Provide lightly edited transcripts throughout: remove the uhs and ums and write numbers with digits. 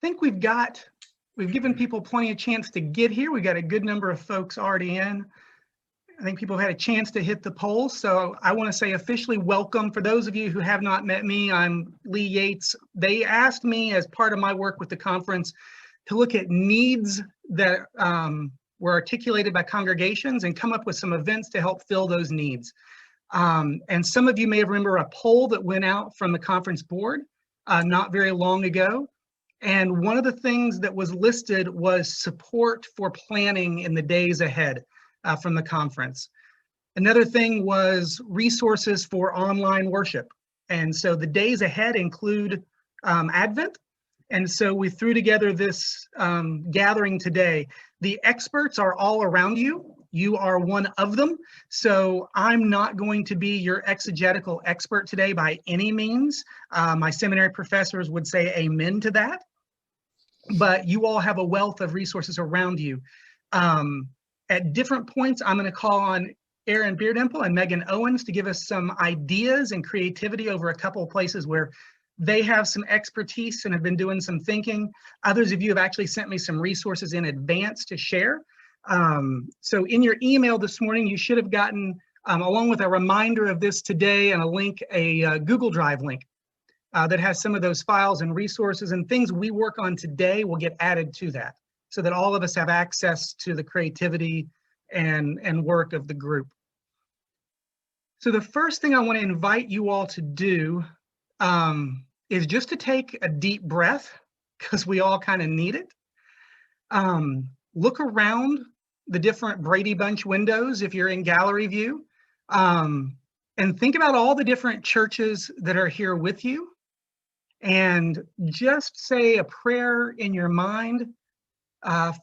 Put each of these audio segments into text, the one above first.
think we've given people plenty of chance to get here. We got a good number of folks already in. I think people had a chance to hit the poll. So I want to say officially welcome. For those of you who have not met me, I'm Lee Yates. They asked me as part of my work with the conference to look at needs that were articulated by congregations and come up with some events to help fill those needs. And some of you may remember a poll that went out from the conference board not very long ago. And one of the things that was listed was support for planning in the days ahead from the conference. Another thing was resources for online worship. And so the days ahead include Advent. And so we threw together this gathering today. The experts are all around you. You are one of them. So I'm not going to be your exegetical expert today by any means. My seminary professors would say amen to that. But you all have a wealth of resources around you. At different points, I'm going to call on Aaron Beardimple and Megan Owens to give us some ideas and creativity over a couple of places where they have some expertise and have been doing some thinking. Others of you have actually sent me some resources in advance to share. So in your email this morning, you should have gotten, along with a reminder of this today and a link, a Google Drive link that has some of those files and resources, and things we work on today will get added to that so that all of us have access to the creativity and work of the group. So the first thing I want to invite you all to do is just to take a deep breath, because we all kind of need it. Look around the different Brady Bunch windows if you're in gallery view, and think about all the different churches that are here with you, and just say a prayer in your mind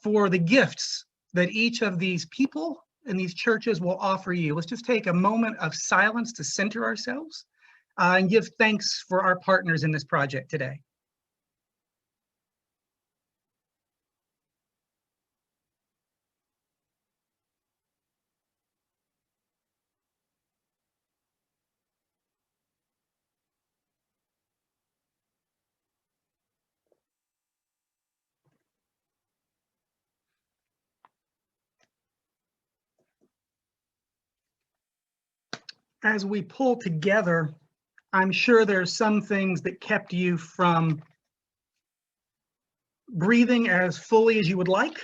for the gifts that each of these people and these churches will offer you. Let's just take a moment of silence to center ourselves and give thanks for our partners in this project today. As we pull together, I'm sure there's some things that kept you from breathing as fully as you would like,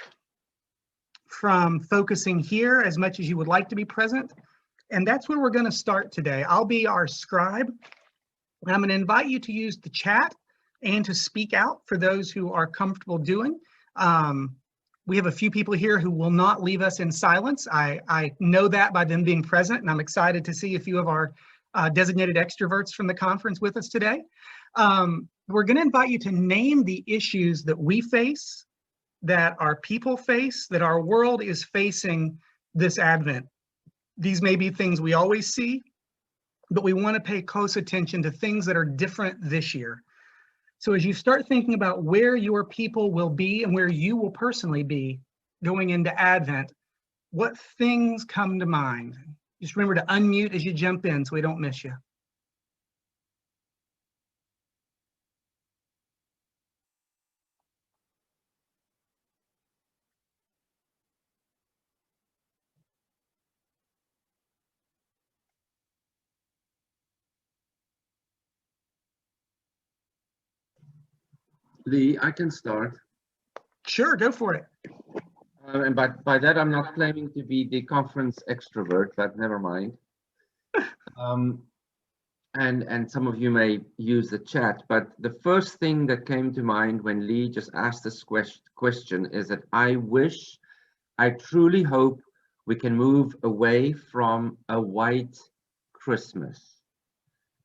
from focusing here as much as you would like to be present. And that's where we're going to start today. I'll be our scribe. And I'm going to invite you to use the chat and to speak out for those who are comfortable doing. We have a few people here who will not leave us in silence. I know that by them being present, and I'm excited to see a few of our designated extroverts from the conference with us today. We're going to invite you to name the issues that we face, that our people face, that our world is facing this Advent. These may be things we always see, but we want to pay close attention to things that are different this year. So as you start thinking about where your people will be and where you will personally be going into Advent, what things come to mind? Just remember to unmute as you jump in so we don't miss you. Lee, I can start. Sure, go for it. And by that, I'm not claiming to be the conference extrovert, but never mind. And some of you may use the chat, but the first thing that came to mind when Lee just asked this question is that I truly hope we can move away from a white Christmas.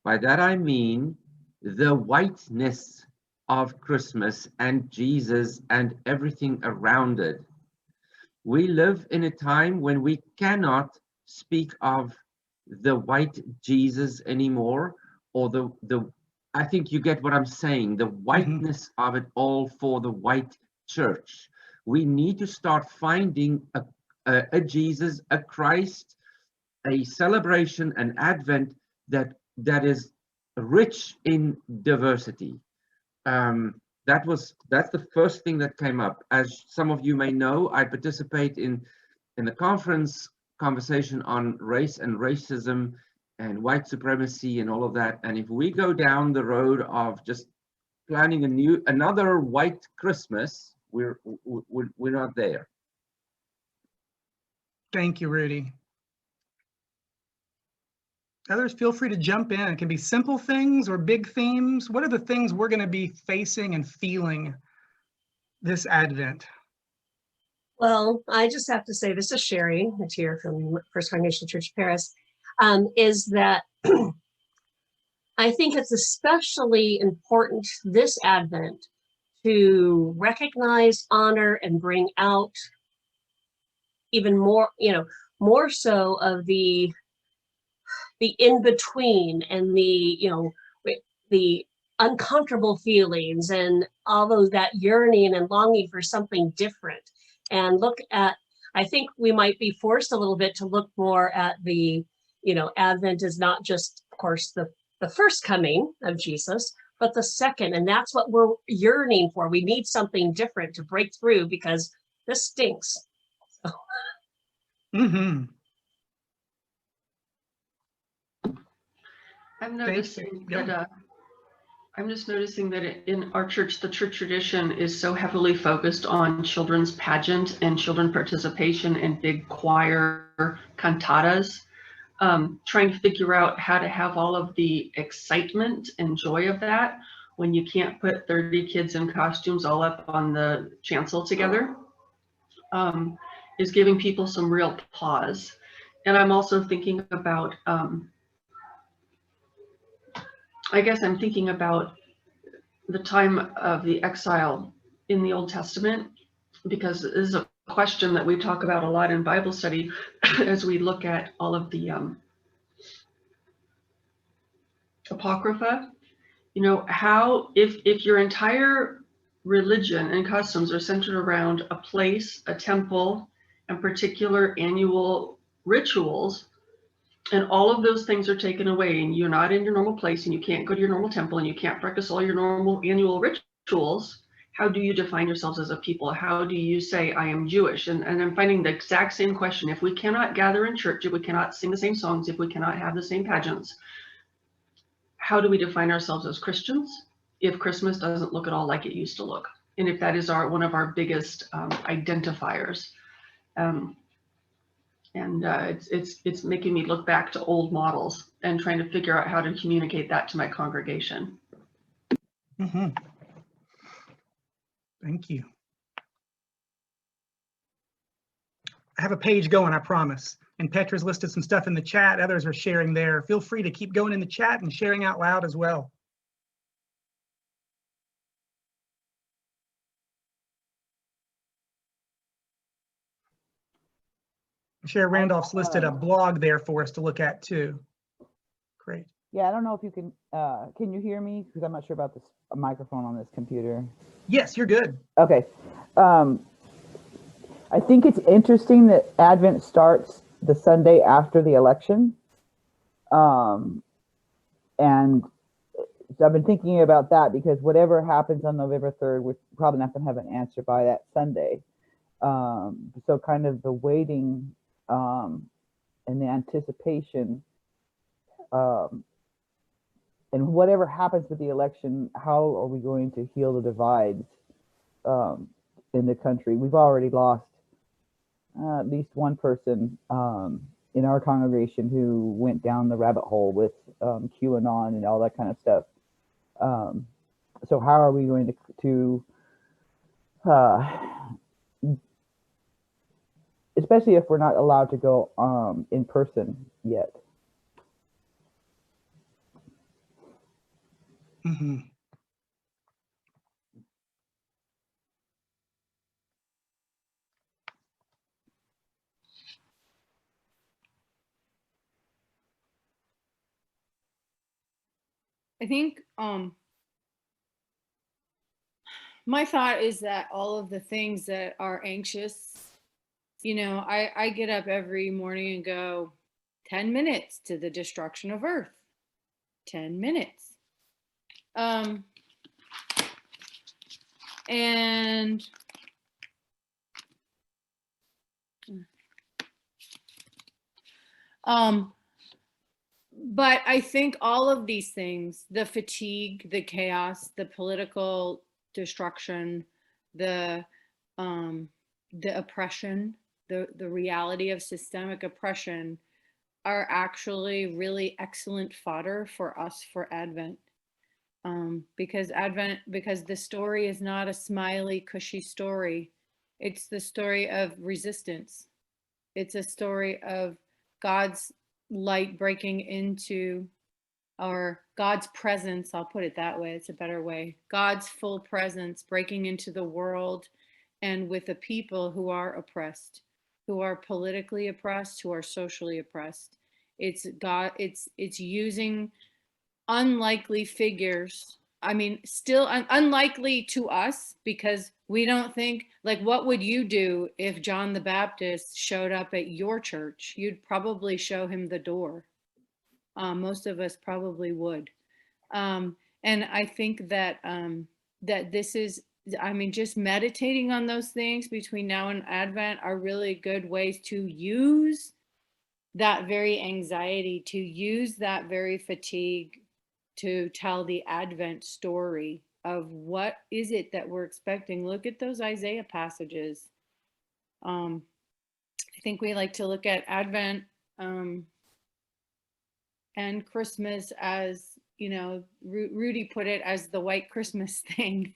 By that I mean the whiteness of Christmas and Jesus and everything around it. We live in a time when we cannot speak of the white Jesus anymore, or I think you get what I'm saying, the whiteness of it all for the white church. We need to start finding a Jesus, a Christ, a celebration, an Advent that is rich in diversity. that's the first thing that came up. As some of you may know, I participate in the conference conversation on race and racism and white supremacy and all of that. And if we go down the road of just planning another white Christmas, we're not there. Thank you, Rudy. Others, feel free to jump in. It can be simple things or big themes. What are the things we're going to be facing and feeling this Advent? Well, I just have to say, this is Sherry, it's here from First Congregational Church of Paris, is that I think it's especially important this Advent to recognize, honor, and bring out even more, more so of the in-between and the uncomfortable feelings and all those, that yearning and longing for something different. And I think we might be forced a little bit to look more at Advent is not just, of course, the first coming of Jesus, but the second. And that's what we're yearning for. We need something different to break through because this stinks. So. Mm-hmm. I'm noticing that I'm just noticing that in our church, the church tradition is so heavily focused on children's pageant and children participation and big choir cantatas, trying to figure out how to have all of the excitement and joy of that when you can't put 30 kids in costumes all up on the chancel together, is giving people some real pause. And I'm also thinking about, I guess I'm thinking about the time of the exile in the Old Testament, because this is a question that we talk about a lot in Bible study as we look at all of the Apocrypha. How, if your entire religion and customs are centered around a place, a temple, and particular annual rituals, and all of those things are taken away and you're not in your normal place and you can't go to your normal temple and you can't practice all your normal annual rituals, how do you define yourselves as a people? How do you say, I am Jewish? And I'm finding the exact same question. If we cannot gather in church, if we cannot sing the same songs, if we cannot have the same pageants, how do we define ourselves as Christians if Christmas doesn't look at all like it used to look? And if that is one of our biggest identifiers. It's making me look back to old models and trying to figure out how to communicate that to my congregation. Mm-hmm. Thank you. I have a page going, I promise. And Petra's listed some stuff in the chat. Others are sharing there. Feel free to keep going in the chat and sharing out loud as well. Share Randolph's listed a blog there for us to look at too. Great. Yeah, I don't know if you can you hear me? Because I'm not sure about this microphone on this computer. Yes, you're good. Okay. I think it's interesting that Advent starts the Sunday after the election. And so I've been thinking about that because whatever happens on November 3rd, we're probably not going to have an answer by that Sunday. So kind of the waiting and the anticipation, and whatever happens with the election, how are we going to heal the divides in the country? We've already lost at least one person in our congregation who went down the rabbit hole with QAnon and all that kind of stuff. So how are we going to especially if we're not allowed to go in person yet? Mm-hmm. I think my thought is that all of the things that are anxious, I get up every morning and go 10 minutes to the destruction of earth. 10 minutes. And but I think all of these things, the fatigue, the chaos, the political destruction, the oppression, the reality of systemic oppression are actually really excellent fodder for us for Advent. Because the story is not a smiley, cushy story. It's the story of resistance. It's a story of God's light breaking into, or God's presence, I'll put it that way, it's a better way. God's full presence breaking into the world and with a people who are oppressed, who are politically oppressed, who are socially oppressed. It's using unlikely figures. I mean, still unlikely to us, because we don't think, like, what would you do if John the Baptist showed up at your church? You'd probably show him the door. Most of us probably would. And I think that that this is, I mean, just meditating on those things between now and Advent are really good ways to use that very anxiety, to use that very fatigue, to tell the Advent story of what is it that we're expecting. Look at those Isaiah passages. I think we like to look at Advent and Christmas as, you know, Rudy put it, as the white Christmas thing.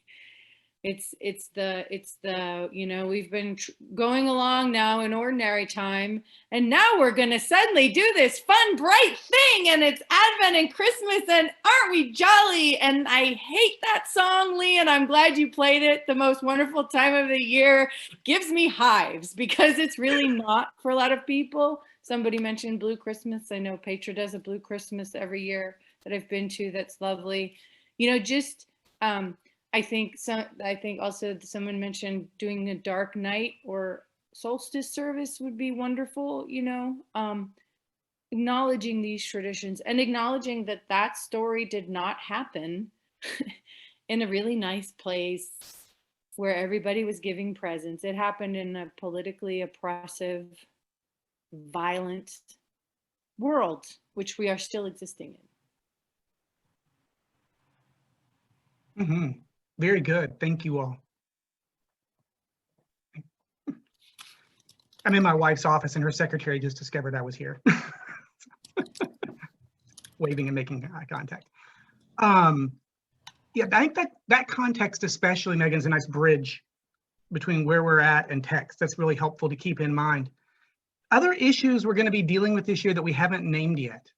It's the, you know, we've been going along now in ordinary time, and now we're going to suddenly do this fun, bright thing, and it's Advent and Christmas, and aren't we jolly? And I hate that song, Lee, and I'm glad you played it. The most wonderful time of the year gives me hives, because it's really not for a lot of people. Somebody mentioned Blue Christmas. I know Petra does a Blue Christmas every year that I've been to. That's lovely. You know, just, I think also someone mentioned doing a dark night or solstice service would be wonderful, you know, acknowledging these traditions and acknowledging that that story did not happen in a really nice place where everybody was giving presents. It happened in a politically oppressive, violent world, which we are still existing in. Mm-hmm. Very good. Thank you all. I'm in my wife's office and her secretary just discovered I was here. Waving and making eye contact. Yeah, I think that context especially, Megan, is a nice bridge between where we're at and text. That's really helpful to keep in mind. Other issues we're going to be dealing with this year that we haven't named yet.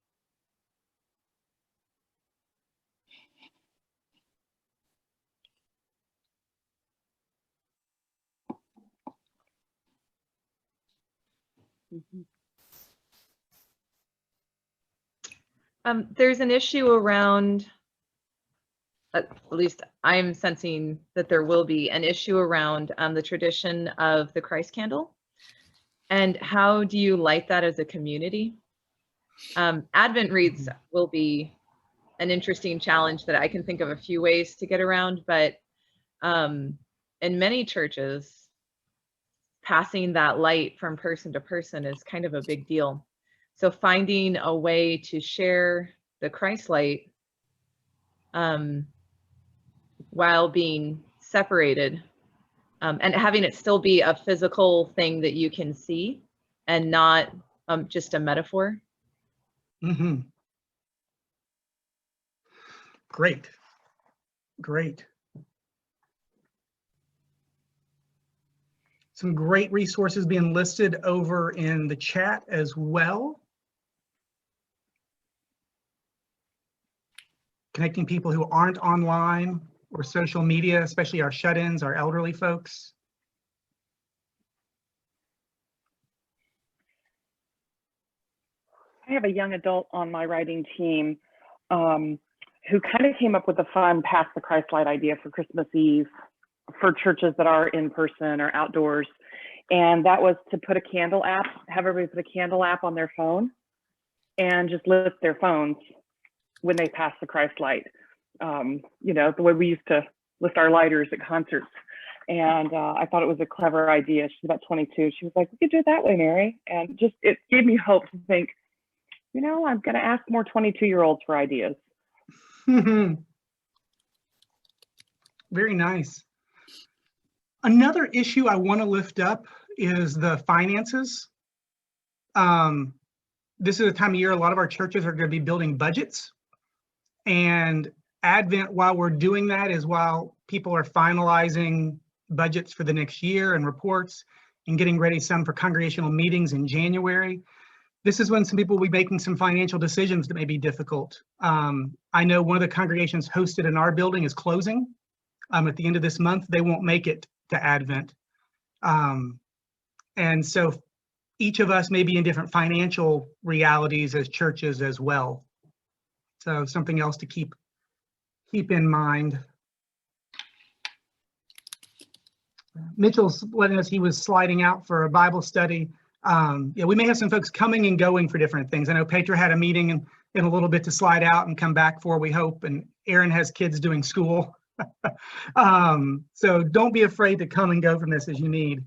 There's an issue around, at least I'm sensing that there will be an issue around the tradition of the Christ candle. And how do you light that as a community? Advent wreaths will be an interesting challenge that I can think of a few ways to get around, but in many churches, passing that light from person to person is kind of a big deal. So finding a way to share the Christ light while being separated, and having it still be a physical thing that you can see and not just a metaphor. Mm-hmm. Great. Great. Some great resources being listed over in the chat as well. Connecting people who aren't online or social media, especially our shut-ins, our elderly folks. I have a young adult on my writing team who kind of came up with a fun Pass the Christ Light idea for Christmas Eve for churches that are in person or outdoors. And that was to put a candle app, have everybody put a candle app on their phone and just lift their phones when they pass the Christ light. You know, the way we used to with our lighters at concerts. And I thought it was a clever idea. She's about 22. She was like, we could do it that way, Mary. And just, it gave me hope to think, you know, I'm going to ask more 22-year-olds for ideas. Very nice. Another issue I want to lift up is the finances. This is a time of year a lot of our churches are going to be building budgets. And Advent, while we're doing that, is while people are finalizing budgets for the next year and reports and getting ready some for congregational meetings in January. This is when some people will be making some financial decisions that may be difficult. I know one of the congregations hosted in our building is closing at the end of this month. They won't make it to Advent. And so each of us may be in different financial realities as churches as well. So something else to keep in mind. Mitchell's letting us, he was sliding out for a Bible study. Yeah, we may have some folks coming and going for different things. I know Petra had a meeting in a little bit to slide out and come back for, we hope, and Aaron has kids doing school. So don't be afraid to come and go from this as you need.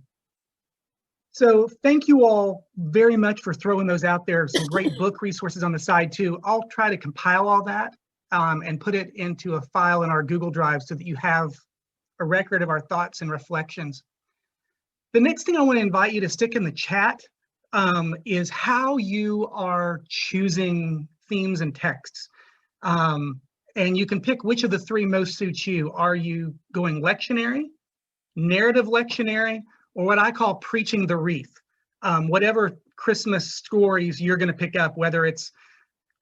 So thank you all very much for throwing those out there. Some great book resources on the side too. I'll try to compile all that and put it into a file in our Google Drive so that you have a record of our thoughts and reflections. The next thing I want to invite you to stick in the chat is how you are choosing themes and texts. And you can pick which of the three most suits you. Are you going lectionary, narrative lectionary, or what I call preaching the wreath? Whatever Christmas stories you're going to pick up, whether it's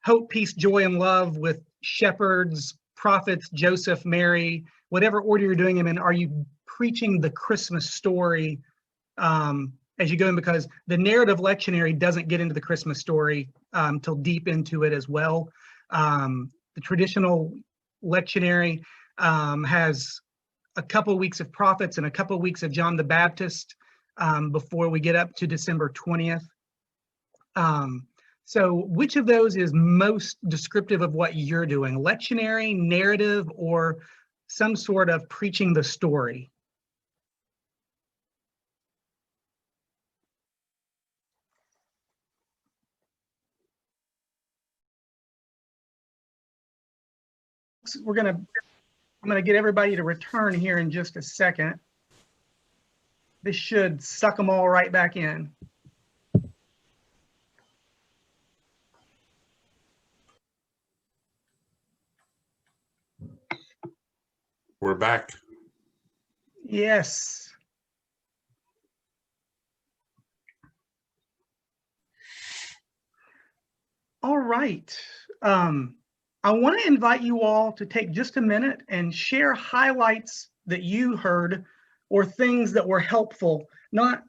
hope, peace, joy, and love with shepherds, prophets, Joseph, Mary, whatever order you're doing them in, are you preaching the Christmas story as you go in? Because the narrative lectionary doesn't get into the Christmas story till deep into it as well. The traditional lectionary has a couple of weeks of prophets and a couple of weeks of John the Baptist before we get up to December 20th. So which of those is most descriptive of what you're doing? Lectionary, narrative, or some sort of preaching the story? I'm gonna get everybody to return here in just a second. This should suck them all right back in. We're back. Yes. All right. I want to invite you all to take just a minute and share highlights that you heard or things that were helpful, not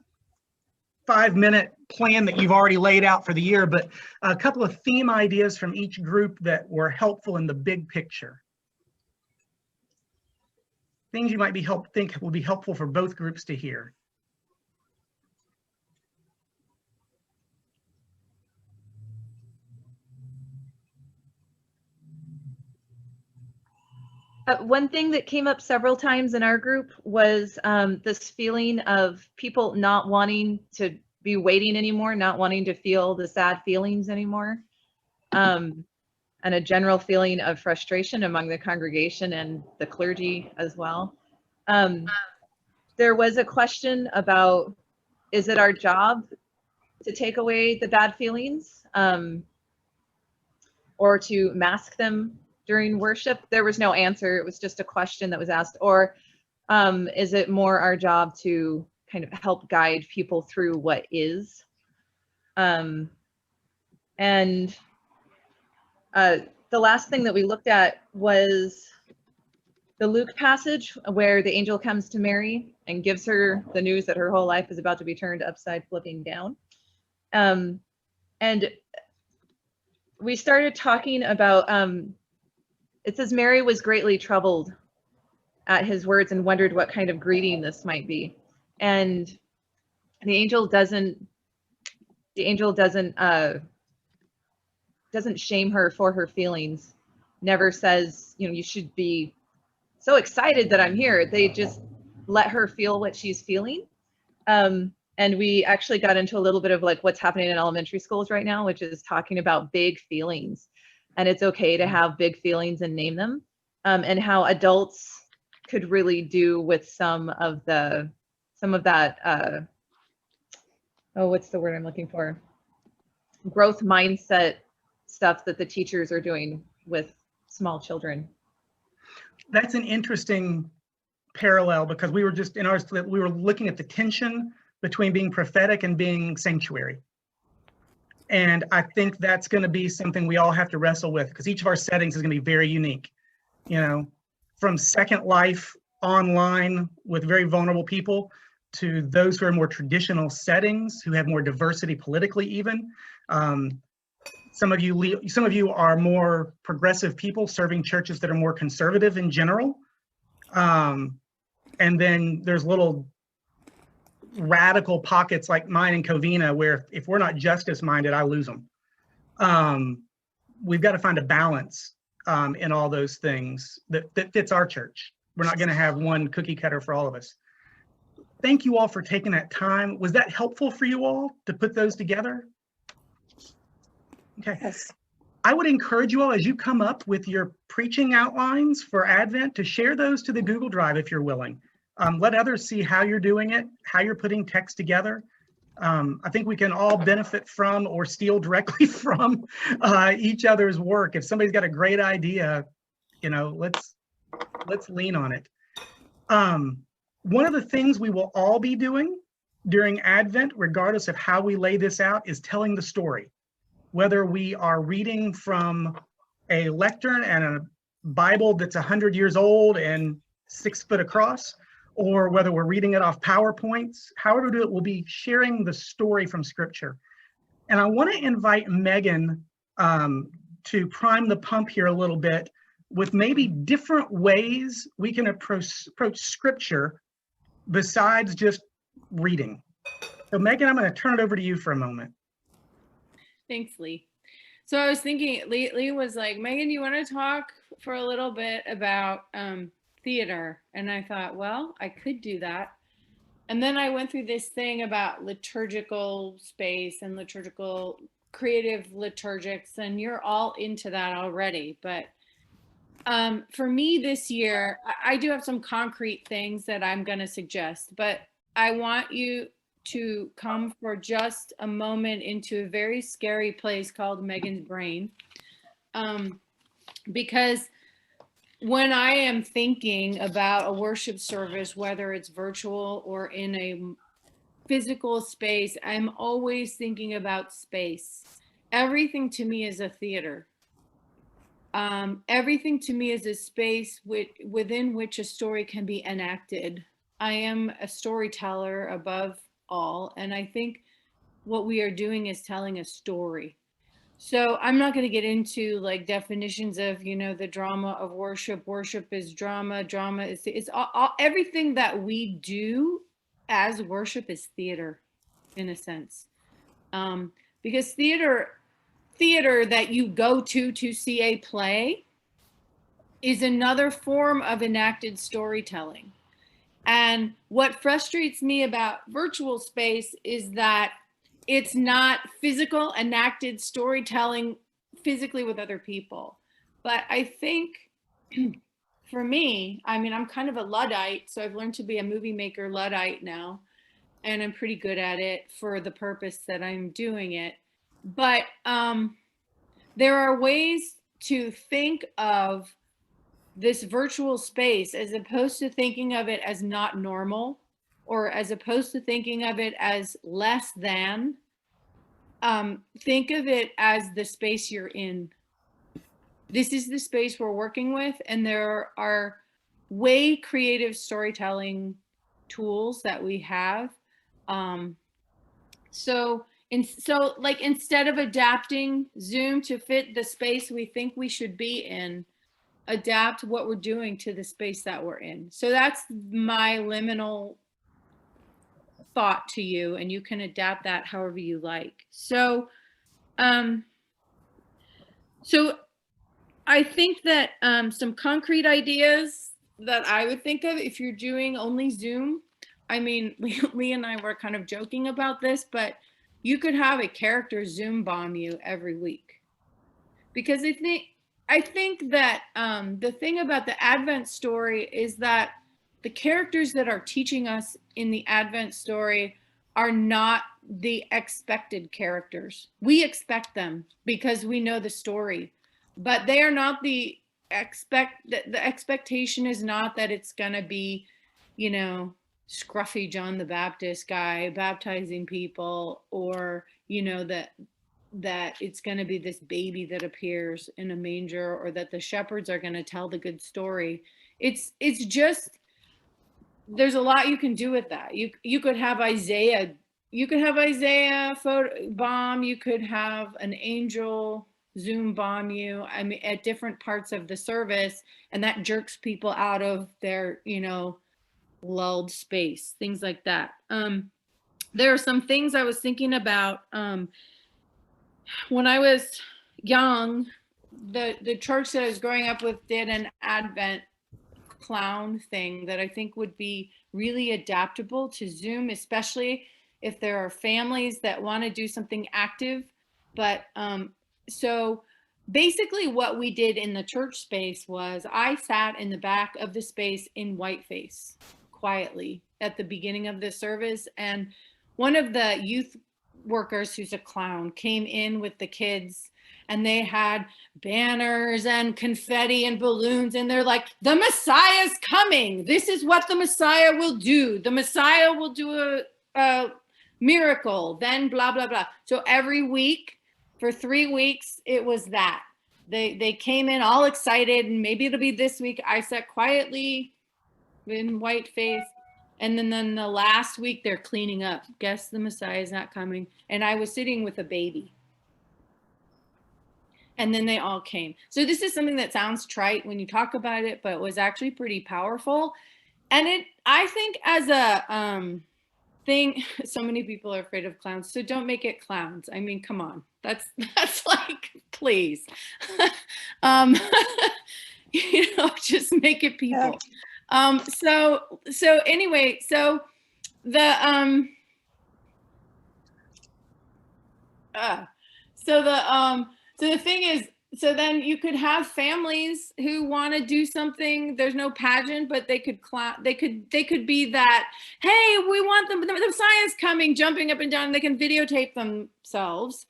5-minute plan that you've already laid out for the year, but a couple of theme ideas from each group that were helpful in the big picture. Things you might think will be helpful for both groups to hear. One thing that came up several times in our group was this feeling of people not wanting to be waiting anymore, not wanting to feel the sad feelings anymore, and a general feeling of frustration among the congregation and the clergy as well. There was a question about, is it our job to take away the bad feelings or to mask them during worship? There was no answer. It was just a question that was asked. Or is it more our job to kind of help guide people through what is? And the last thing that we looked at was the Luke passage where the angel comes to Mary and gives her the news that her whole life is about to be turned upside flipping down. And we started talking about, it says Mary was greatly troubled at his words and wondered what kind of greeting this might be. And the angel doesn't shame her for her feelings, never says, you know, you should be so excited that I'm here. They just let her feel what she's feeling. And we actually got into a little bit of like what's happening in elementary schools right now, which is talking about big feelings. And it's okay to have big feelings and name them, and how adults could really do with some of that, what's the word I'm looking for? Growth mindset stuff that the teachers are doing with small children. That's an interesting parallel, because we were just in ours, we were looking at the tension between being prophetic and being sanctuary. And I think that's going to be something we all have to wrestle with, because each of our settings is going to be very unique. You know, from Second Life online with very vulnerable people to those who are more traditional settings, who have more diversity politically even. Some of you are more progressive people serving churches that are more conservative in general. And then there's little radical pockets like mine in Covina, where if we're not justice minded, I lose them. We've got to find a balance in all those things that fits our church. We're not going to have one cookie cutter for all of us. Thank you all for taking that time. Was that helpful for you all to put those together? Okay. Yes. I would encourage you all, as you come up with your preaching outlines for Advent, to share those to the Google Drive if you're willing. Let others see how you're doing it, how you're putting text together. I think we can all benefit from or steal directly from each other's work. If somebody's got a great idea, you know, let's lean on it. One of the things we will all be doing during Advent, regardless of how we lay this out, is telling the story. Whether we are reading from a lectern and a Bible that's 100 years old and 6 foot across, or whether we're reading it off PowerPoints, however we do it, we'll be sharing the story from Scripture. And I want to invite Megan to prime the pump here a little bit with maybe different ways we can approach Scripture besides just reading. So Megan, I'm going to turn it over to you for a moment. Thanks, Lee. So I was thinking, Lee was like, Megan, you want to talk for a little bit about theater? And I thought, well, I could do that. And then I went through this thing about liturgical space and liturgical creative liturgics, and you're all into that already. But for me this year, I do have some concrete things that I'm going to suggest, but I want you to come for just a moment into a very scary place called Megan's brain. Because when I am thinking about a worship service, whether it's virtual or in a physical space, I'm always thinking about space. Everything to me is a theater. Everything to me is a space within which a story can be enacted. I am a storyteller above all, and I think what we are doing is telling a story. So I'm not going to get into like definitions of, you know, the drama of worship. Worship is drama. Drama is all, everything that we do as worship is theater, in a sense, because theater that you go to see a play is another form of enacted storytelling. And what frustrates me about virtual space is that it's not physical enacted storytelling physically with other people. But I think for me, I mean, I'm kind of a Luddite, so I've learned to be a movie maker Luddite now, and I'm pretty good at it for the purpose that I'm doing it. But there are ways to think of this virtual space as opposed to thinking of it as not normal, or as opposed to thinking of it as less than. Think of it as the space you're in. This is the space we're working with, and there are way creative storytelling tools that we have. So like instead of adapting Zoom to fit the space we think we should be in, adapt what we're doing to the space that we're in. So that's my liminal thought to you, and you can adapt that however you like. So so I think that some concrete ideas that I would think of if you're doing only Zoom. I mean, Lee and I were kind of joking about this, but you could have a character Zoom bomb you every week. Because I think that the thing about the Advent story is that the characters that are teaching us in the Advent story are not the expected characters. We expect them because we know the story, but they are not the expectation is not that it's gonna be, you know, scruffy John the Baptist guy baptizing people, or, you know, that it's going to be this baby that appears in a manger, or that the shepherds are going to tell the good story. It's just, there's a lot you can do with that. You could have Isaiah photo bomb, you could have an angel Zoom bomb you, I mean, at different parts of the service, and that jerks people out of their, you know, lulled space, things like that. There are some things I was thinking about. When I was young, the church that I was growing up with did an Advent clown thing that I think would be really adaptable to Zoom, especially if there are families that want to do something active. But so basically what we did in the church space was I sat in the back of the space in whiteface quietly at the beginning of the service, and one of the youth workers who's a clown came in with the kids, and they had banners and confetti and balloons, and they're like, the Messiah's coming, this is what the Messiah will do, the Messiah will do a miracle, then blah blah blah. So every week for 3 weeks it was that they came in all excited, and maybe it'll be this week. I sat quietly in white face, and then the last week they're cleaning up. Guess the Messiah is not coming. And I was sitting with a baby. And then they all came. So this is something that sounds trite when you talk about it, but it was actually pretty powerful. And I think as a thing, so many people are afraid of clowns, so don't make it clowns. I mean, come on, that's like, please. You know, just make it people. So anyway, so the so the thing is, so then you could have families who want to do something. There's no pageant, but they could be that, hey, we want them, the Messiah's coming, jumping up and down. They can videotape themselves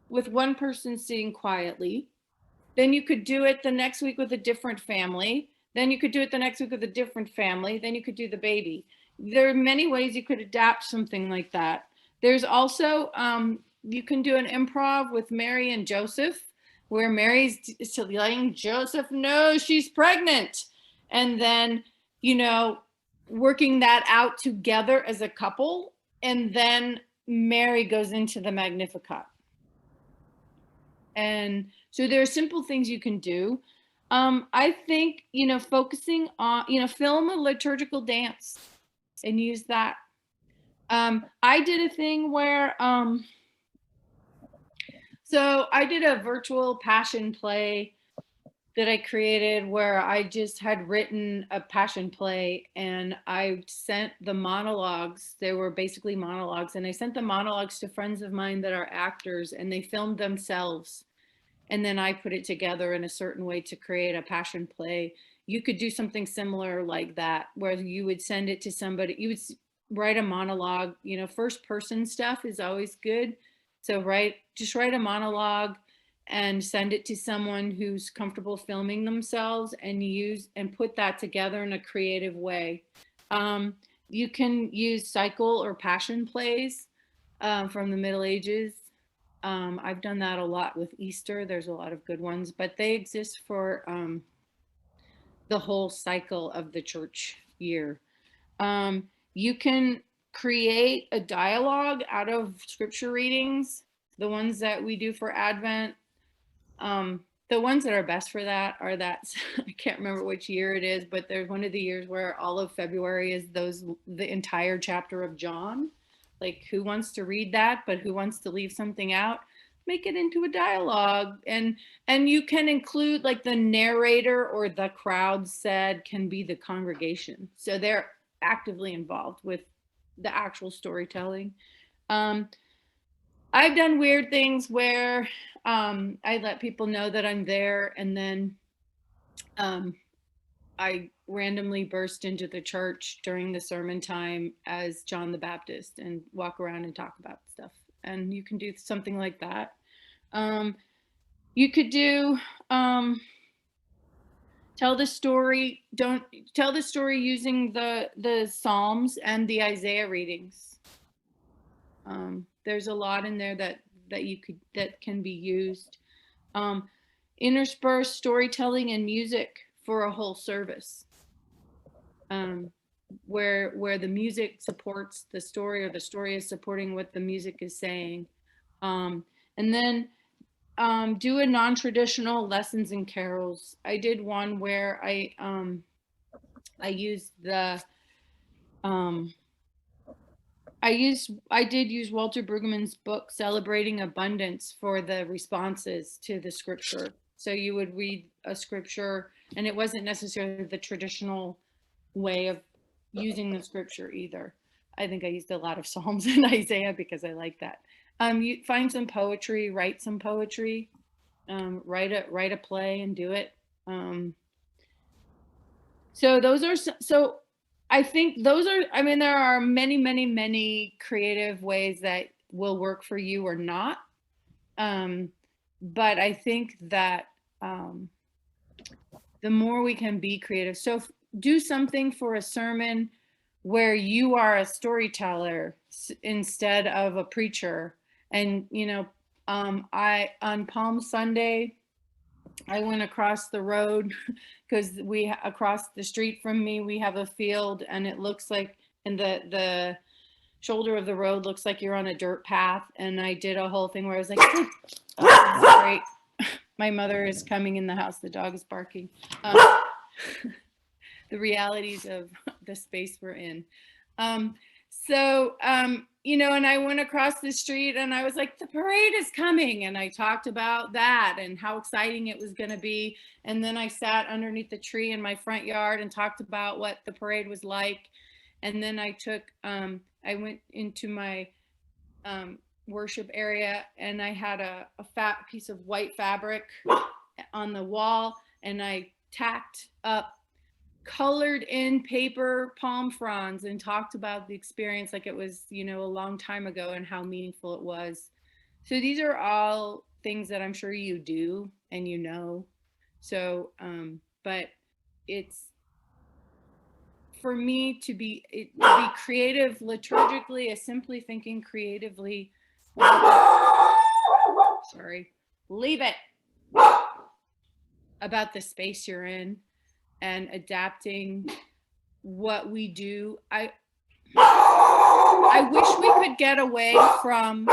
with one person sitting quietly. Then you could do it the next week with a different family. Then you could do it the next week with a different family. Then you could do the baby. There are many ways you could adapt something like that. There's also, you can do an improv with Mary and Joseph, where Mary's letting Joseph know she's pregnant. And then, you know, working that out together as a couple. And then Mary goes into the Magnificat. And so there are simple things you can do. I think, you know, focusing on, you know, film a liturgical dance and use that. I did a thing where, so I did a virtual passion play that I created where I just had written a passion play, and I sent the monologues. They were basically monologues, and I sent the monologues to friends of mine that are actors, and they filmed themselves. And then I put it together in a certain way to create a passion play. You could do something similar like that, where you would send it to somebody, you would write a monologue, you know, first person stuff is always good. So just write a monologue and send it to someone who's comfortable filming themselves, and put that together in a creative way. You can use cycle or passion plays from the Middle Ages. I've done that a lot with Easter. There's a lot of good ones, but they exist for the whole cycle of the church year. You can create a dialogue out of scripture readings, the ones that we do for Advent. The ones that are best for that are I can't remember which year it is, but there's one of the years where all of February is the entire chapter of John. Like, who wants to read that, but who wants to leave something out? make it into a dialogue. And you can include, like, the narrator or the crowd said can be the congregation. So they're actively involved with the actual storytelling. I've done weird things where I let people know that I'm there, and then I randomly burst into the church during the sermon time as John the Baptist and walk around and talk about stuff. And you can do something like that. You could do tell the story using the Psalms and the Isaiah readings. There's a lot in there that can be used. Intersperse storytelling and music for a whole service, where the music supports the story, or the story is supporting what the music is saying. And then do a non-traditional lessons and carols. I did one where I used I did use Walter Brueggemann's book, Celebrating Abundance, for the responses to the scripture. So you would read a scripture, and it wasn't necessarily the traditional way of using the scripture either. I think I used a lot of Psalms and Isaiah because I like that. You find some poetry, write some poetry, write a play and do it. So I think those are, I mean, there are many, many, many creative ways that will work for you or not. But I think that the more we can be creative. So do something for a sermon where you are a storyteller instead of a preacher. And, on Palm Sunday, I went across the road because across the street from me, we have a field, and it looks like, and the shoulder of the road looks like you're on a dirt path. And I did a whole thing where I was like, oh, that's great. My mother is coming in the house. The dog is barking. The realities of the space we're in. And I went across the street and I was like, the parade is coming. And I talked about that and how exciting it was going to be. And then I sat underneath the tree in my front yard and talked about what the parade was like. And then I went into my worship area, and I had a fat piece of white fabric on the wall, and I tacked up colored in paper palm fronds and talked about the experience like it was, a long time ago, and how meaningful it was. So these are all things that I'm sure you do and so but it's, for me, to be creative liturgically is simply thinking creatively. Sorry, leave it. About the space you're in and adapting what we do. I wish we could get away from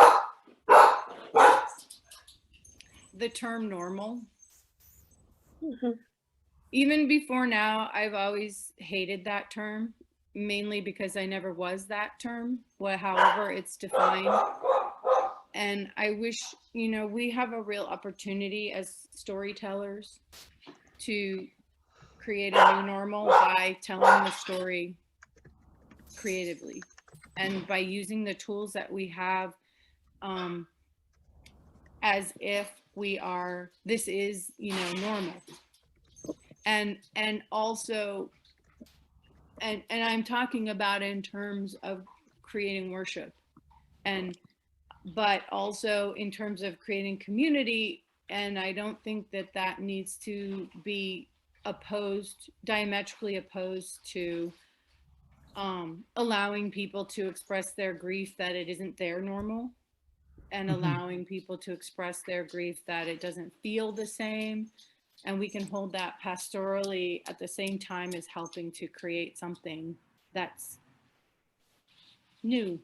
the term normal. Mm-hmm. Even before now, I've always hated that term, mainly because I never was that term, however it's defined. And I wish, we have a real opportunity as storytellers to create a new normal by telling the story creatively and by using the tools that we have, as if this is, normal. And also, and I'm talking about in terms of creating worship, but also in terms of creating community. And I don't think that needs to be diametrically opposed to allowing people to express their grief that it isn't their normal, and allowing people to express their grief that it doesn't feel the same. And we can hold that pastorally at the same time as helping to create something that's new.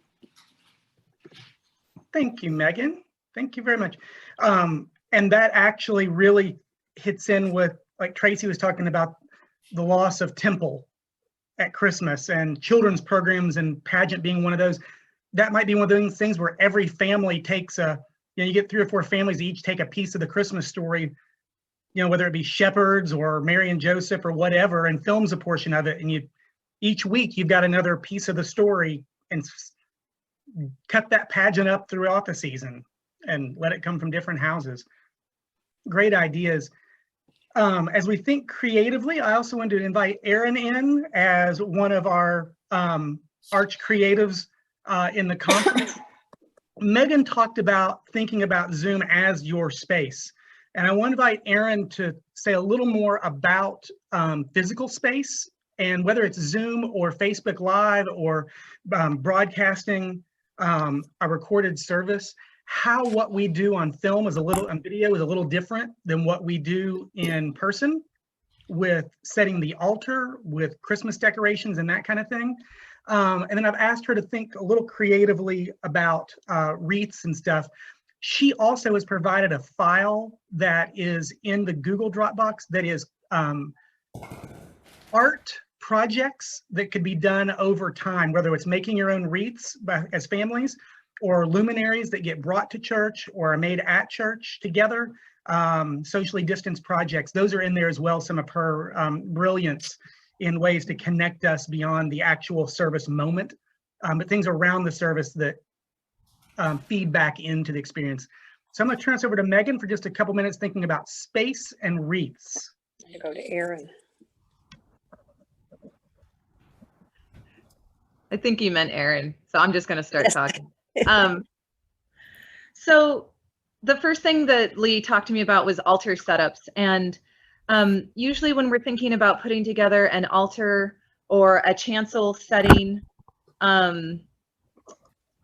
Thank you, Megan. Thank you very much. And that actually really hits in with, like Tracy was talking about, the loss of temple at Christmas, and children's programs and pageant being one of those. That might be one of those things where every family takes a you get 3 or 4 families that each take a piece of the Christmas story, whether it be shepherds or Mary and Joseph or whatever, and films a portion of it. And each week you've got another piece of the story, and cut that pageant up throughout the season and let it come from different houses. Great ideas. As we think creatively, I also wanted to invite Aaron in as one of our arch creatives in the conference. Megan talked about thinking about Zoom as your space. And I want to invite Aaron to say a little more about physical space, and whether it's Zoom or Facebook Live or broadcasting a recorded service, how what we do on film is on video is a little different than what we do in person, with setting the altar, with Christmas decorations and that kind of thing. And then I've asked her to think a little creatively about wreaths and stuff. She also has provided a file that is in the Google Dropbox that is art projects that could be done over time, whether it's making your own wreaths as families, or luminaries that get brought to church or are made at church together, socially distanced projects. Those are in there as well, some of her brilliance in ways to connect us beyond the actual service moment, but things around the service that feed back into the experience. So I'm going to turn this over to Megan for just a couple minutes thinking about space and wreaths. I go to Aaron. I think you meant Aaron, so I'm just going to start talking. So the first thing that Lee talked to me about was altar setups. And usually when we're thinking about putting together an altar or a chancel setting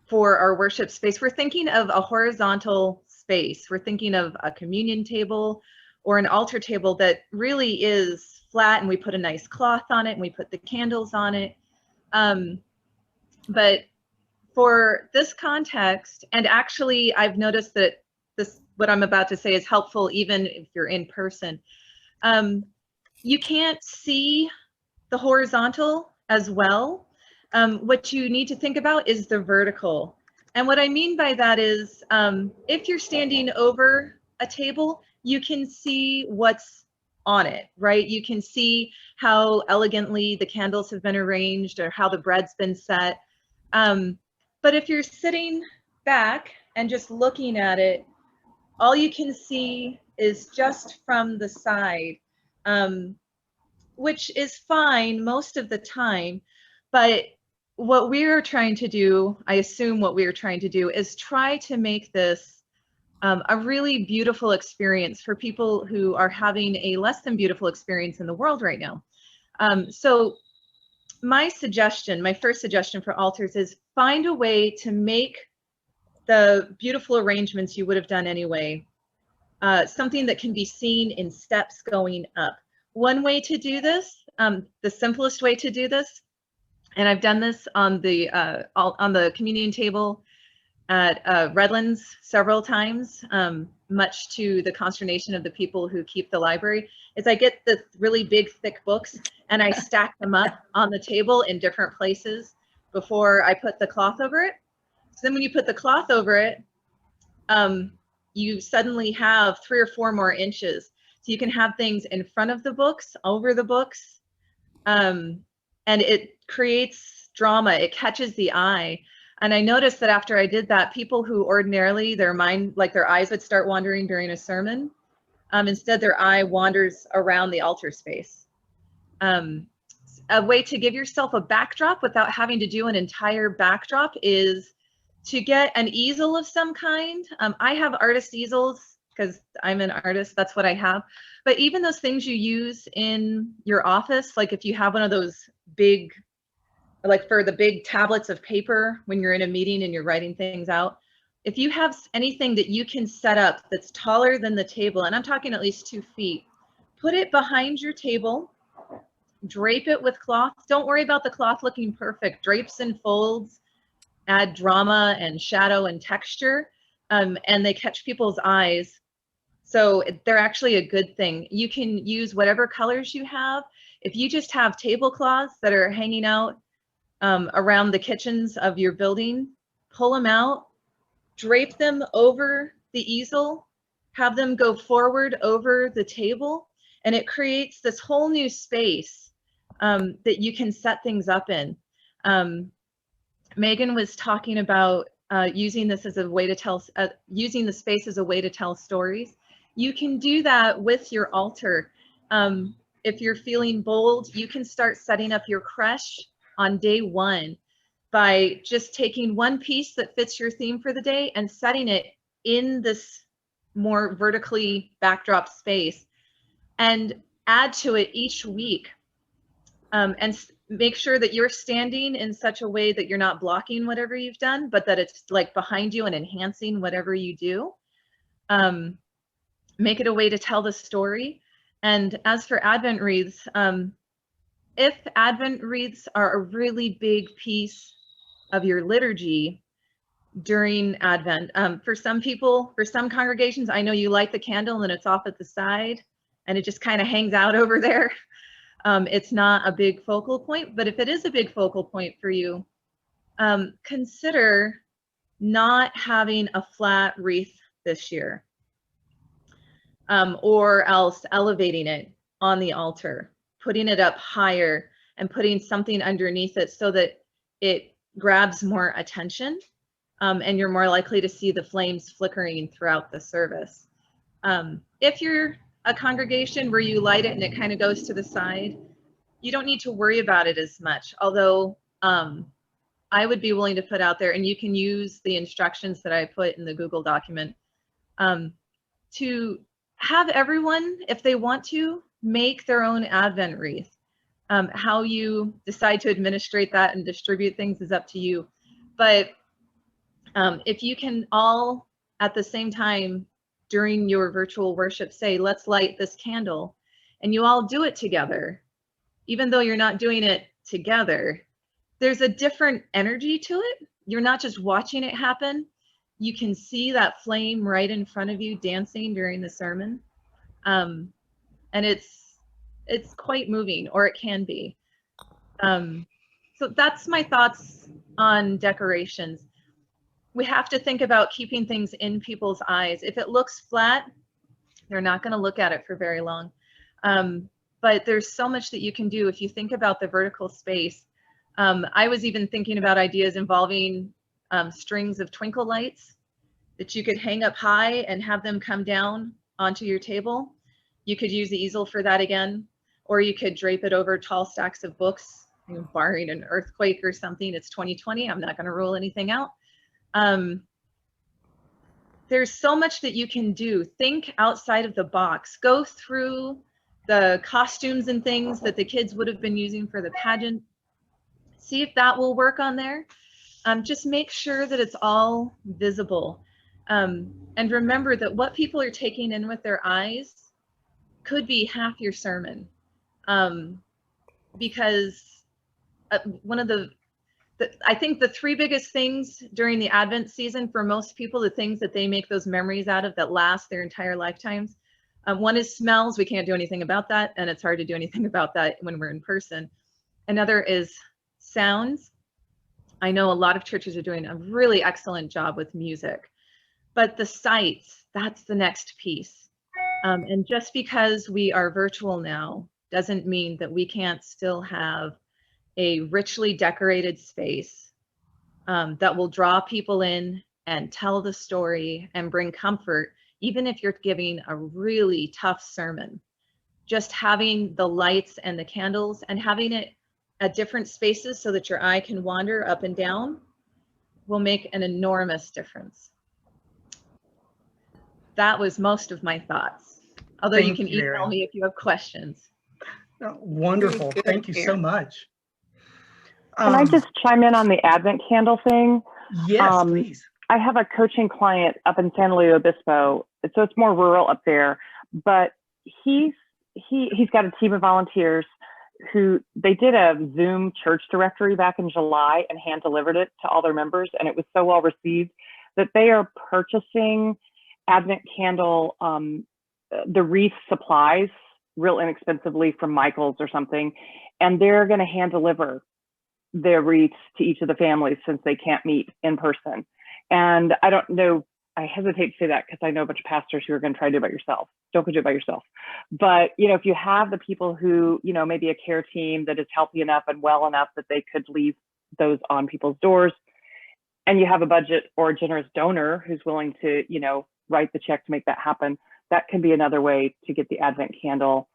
for our worship space, we're thinking of a horizontal space. We're thinking of a communion table or an altar table that really is flat, and we put a nice cloth on it and we put the candles on it. But for this context, and actually I've noticed that what I'm about to say is helpful even if you're in person. You can't see the horizontal as well. What you need to think about is the vertical. And what I mean by that is if you're standing over a table, you can see what's on it, right? You can see how elegantly the candles have been arranged or how the bread's been set. But if you're sitting back and just looking at it, all you can see is just from the side, which is fine most of the time. But what we're trying to do, I assume what we're trying to do, is try to make this a really beautiful experience for people who are having a less than beautiful experience in the world right now. So my first suggestion for altars is find a way to make the beautiful arrangements you would have done anyway, something that can be seen in steps going up. One way to do this, the simplest way to do this, and I've done this on the communion table at Redlands several times, much to the consternation of the people who keep the library, is I get the really big thick books and I stack them up on the table in different places before I put the cloth over it. So then when you put the cloth over it, you suddenly have 3 or 4 more inches. So you can have things in front of the books, over the books, and it creates drama. It catches the eye. And I noticed that after I did that, people who ordinarily their eyes would start wandering during a sermon, instead their eye wanders around the altar space. A way to give yourself a backdrop without having to do an entire backdrop is to get an easel of some kind. I have artist easels because I'm an artist, that's what I have. But even those things you use in your office, like if you have one of those big, like for the big tablets of paper when you're in a meeting and you're writing things out, if you have anything that you can set up that's taller than the table, and I'm talking at least 2 feet, put it behind your table, drape it with cloth. Don't worry about the cloth looking perfect. Drapes and folds add drama and shadow and texture, and they catch people's eyes. So they're actually a good thing. You can use whatever colors you have. If you just have tablecloths that are hanging out around the kitchens of your building, pull them out, drape them over the easel, have them go forward over the table, and it creates this whole new space that you can set things up in. Megan was talking about using this as a way to tell, using the space as a way to tell stories. You can do that with your altar. If you're feeling bold, you can start setting up your creche on day 1 by just taking one piece that fits your theme for the day and setting it in this more vertically backdrop space, and add to it each week. And make sure that you're standing in such a way that you're not blocking whatever you've done, but that it's like behind you and enhancing whatever you do. Make it a way to tell the story. And as for Advent wreaths, if Advent wreaths are a really big piece of your liturgy during Advent, for some people, for some congregations, I know you light the candle and it's off at the side and it just kind of hangs out over there. It's not a big focal point, but if it is a big focal point for you, consider not having a flat wreath this year, or else elevating it on the altar, putting it up higher and putting something underneath it so that it grabs more attention, and you're more likely to see the flames flickering throughout the service. If you're a congregation where you light it and it kind of goes to the side, you don't need to worry about it as much, although I would be willing to put out there, and you can use the instructions that I put in the Google document, to have everyone, if they want to, make their own Advent wreath. How you decide to administrate that and distribute things is up to you. But if you can all at the same time during your virtual worship say, let's light this candle, and you all do it together, even though you're not doing it together, there's a different energy to it. You're not just watching it happen. You can see that flame right in front of you dancing during the sermon. And it's quite moving, or it can be. So that's my thoughts on decorations. We have to think about keeping things in people's eyes. If it looks flat, they're not going to look at it for very long. But there's so much that you can do if you think about the vertical space. I was even thinking about ideas involving strings of twinkle lights that you could hang up high and have them come down onto your table. You could use the easel for that again, or you could drape it over tall stacks of books, barring an earthquake or something. It's 2020. I'm not going to rule anything out. There's so much that you can do. Think outside of the box. Go through the costumes and things that the kids would have been using for the pageant. See if that will work on there. Just make sure that it's all visible. And remember that what people are taking in with their eyes could be half your sermon. Because one of I think the 3 biggest things during the Advent season for most people, the things that they make those memories out of that last their entire lifetimes, one is smells. We can't do anything about that, and it's hard to do anything about that when we're in person. Another is sounds. I know a lot of churches are doing a really excellent job with music, but the sights, that's the next piece. And just because we are virtual now doesn't mean that we can't still have a richly decorated space that will draw people in and tell the story and bring comfort, even if you're giving a really tough sermon. Just having the lights and the candles and having it at different spaces so that your eye can wander up and down will make an enormous difference. That was most of my thoughts, although you can email me if you have questions. Oh, wonderful. Thank you so much. Can I just chime in on the Advent candle thing? Yes, please. I have a coaching client up in San Luis Obispo, so it's more rural up there, but he's got a team of volunteers who they did a Zoom church directory back in July and hand delivered it to all their members, and it was so well received that they are purchasing Advent candle, the wreath supplies real inexpensively from Michael's or something, and they're going to hand deliver their wreaths to each of the families since they can't meet in person. And I don't know I hesitate to say that because I know a bunch of pastors who are going to try to do it by yourself. Don't go do it by yourself. But, you know, if you have the people who, you know, maybe a care team that is healthy enough and well enough that they could leave those on people's doors, and you have a budget or a generous donor who's willing to, you know, write the check to make that happen, that can be another way to get the Advent candle,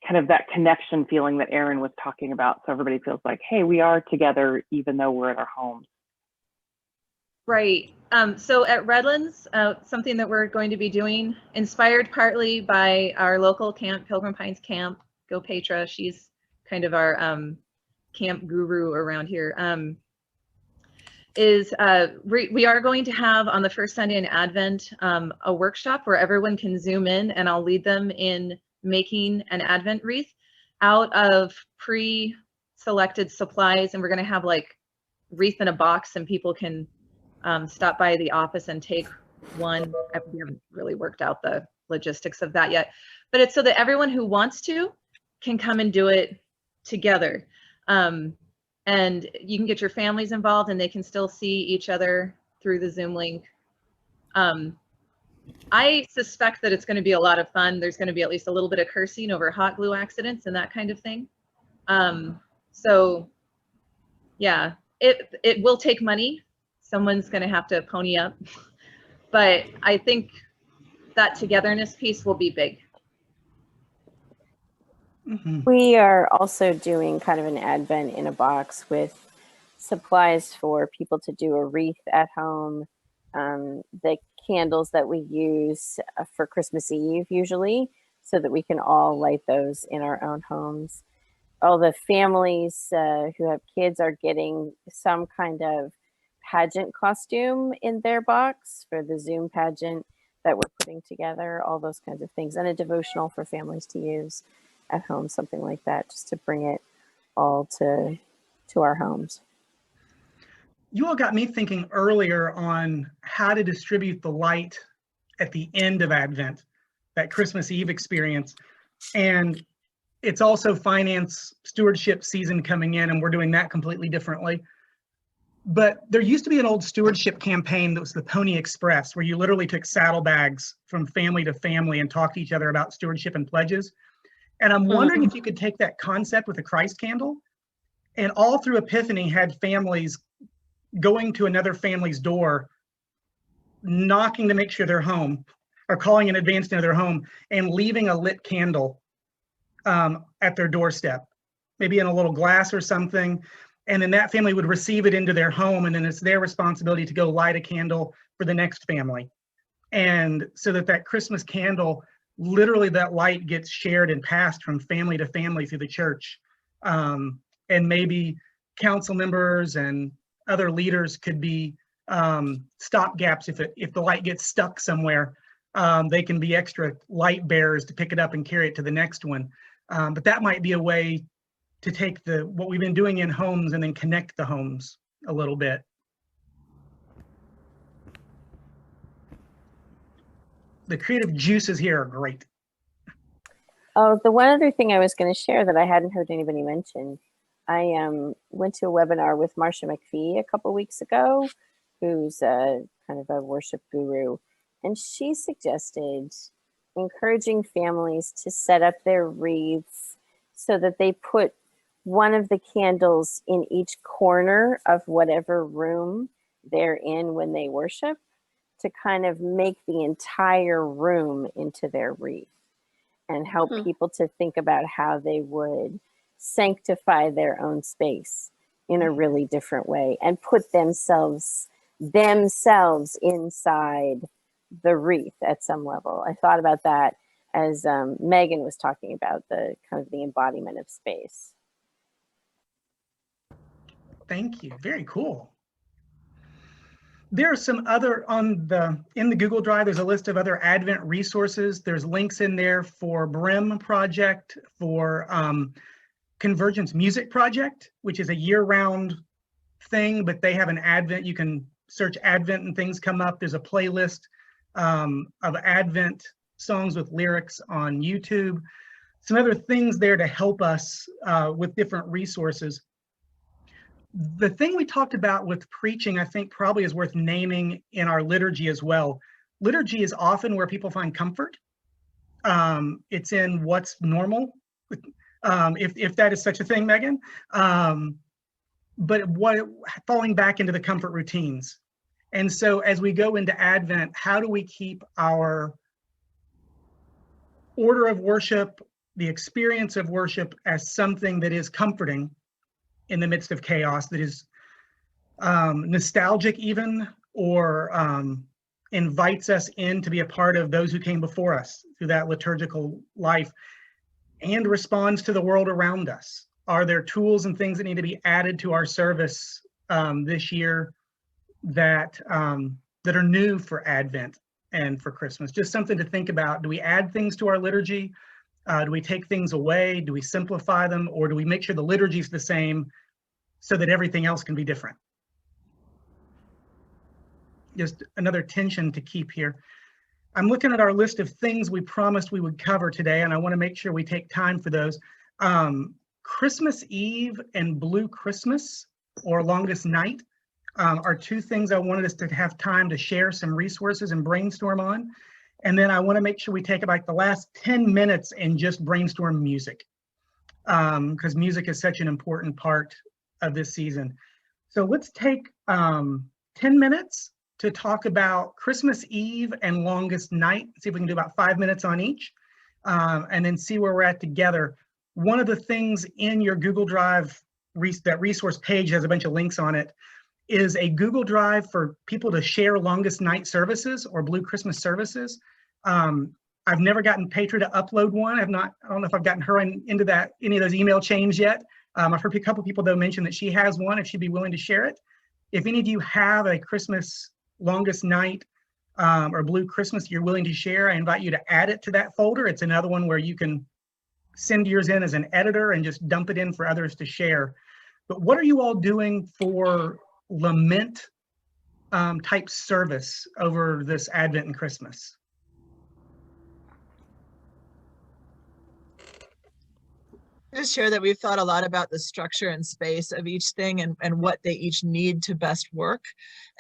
kind of that connection feeling that Aaron was talking about. So everybody feels like, hey, we are together, even though we're at our homes. Right. So at Redlands, something that we're going to be doing, inspired partly by our local camp, Pilgrim Pines Camp, Go Petra. She's kind of our camp guru around here. We are going to have on the first Sunday in Advent a workshop where everyone can zoom in, and I'll lead them in making an Advent wreath out of pre-selected supplies. And we're going to have like wreath in a box, and people can stop by the office and take one. We haven't really worked out the logistics of that yet, but it's so that everyone who wants to can come and do it together. And you can get your families involved, and they can still see each other through the Zoom link. I suspect that it's going to be a lot of fun. There's going to be at least a little bit of cursing over hot glue accidents and that kind of thing. So yeah, it will take money. Someone's going to have to pony up, but I think that togetherness piece will be big. We are also doing kind of an Advent in a box with supplies for people to do a wreath at home, the candles that we use for Christmas Eve usually, so that we can all light those in our own homes. All the families who have kids are getting some kind of pageant costume in their box for the Zoom pageant that we're putting together, all those kinds of things, and a devotional for families to use at home, something like that, just to bring it all to our homes. You all got me thinking earlier on how to distribute the light at the end of Advent, that Christmas Eve experience. And it's also finance stewardship season coming in, and we're doing that completely differently. But there used to be an old stewardship campaign that was the Pony Express, where you literally took saddlebags from family to family and talked to each other about stewardship and pledges. And I'm wondering if you could take that concept with a Christ candle, and all through Epiphany had families going to another family's door, knocking to make sure they're home, or calling in advance to know they're home, and leaving a lit candle at their doorstep, maybe in a little glass or something. And then that family would receive it into their home, and then it's their responsibility to go light a candle for the next family. And so that Christmas candle, literally that light gets shared and passed from family to family through the church. And maybe council members and other leaders could be stopgaps. If the light gets stuck somewhere, they can be extra light bearers to pick it up and carry it to the next one. But that might be a way to take what we've been doing in homes and then connect the homes a little bit. The creative juices here are great. Oh, the one other thing I was going to share that I hadn't heard anybody mention, I went to a webinar with Marcia McPhee a couple weeks ago, who's kind of a worship guru, and she suggested encouraging families to set up their wreaths so that they put one of the candles in each corner of whatever room they're in when they worship, to kind of make the entire room into their wreath and help people to think about how they would sanctify their own space in a really different way and put themselves inside the wreath at some level. I thought about that as Megan was talking about the kind of the embodiment of space. Thank you. Very cool. There are some other in the Google Drive, there's a list of other Advent resources. There's links in there for Brim Project, for Convergence Music Project, which is a year-round thing, but they have an Advent. You can search Advent and things come up. There's a playlist of Advent songs with lyrics on YouTube. Some other things there to help us with different resources. The thing we talked about with preaching, I think probably is worth naming in our liturgy as well. liturgy is often where people find comfort. It's in what's normal, if that is such a thing, Megan. But falling back into the comfort routines. And so as we go into Advent, how do we keep our order of worship, the experience of worship, as something that is comforting in the midst of chaos, that is nostalgic even, or invites us in to be a part of those who came before us through that liturgical life, and responds to the world around us? Are there tools and things that need to be added to our service this year that are new for Advent and for Christmas? Just something to think about. Do we add things to our liturgy? Do we take things away? Do we simplify them? Or do we make sure the liturgy is the same so that everything else can be different? Just another tension to keep here. I'm looking at our list of things we promised we would cover today, and I want to make sure we take time for those. Christmas Eve and Blue Christmas, or Longest Night, are two things I wanted us to have time to share some resources and brainstorm on. And then I want to make sure we take about the last 10 minutes and just brainstorm music, because music is such an important part of this season. So let's take 10 minutes to talk about Christmas Eve and Longest Night. See if we can do about 5 minutes on each, and then see where we're at together. One of the things in your Google Drive, that resource page has a bunch of links on it, is a Google Drive for people to share Longest Night services or Blue Christmas services. I've never gotten Petra to upload one. I don't know if I've gotten her into any of those email chains yet. I've heard a couple people though mention that she has one, if she'd be willing to share it. If any of you have a Christmas Longest Night or Blue Christmas you're willing to share, I invite you to add it to that folder. It's another one where you can send yours in as an editor and just dump it in for others to share. But what are you all doing for lament type service over this Advent and Christmas? Just share that we've thought a lot about the structure and space of each thing and what they each need to best work.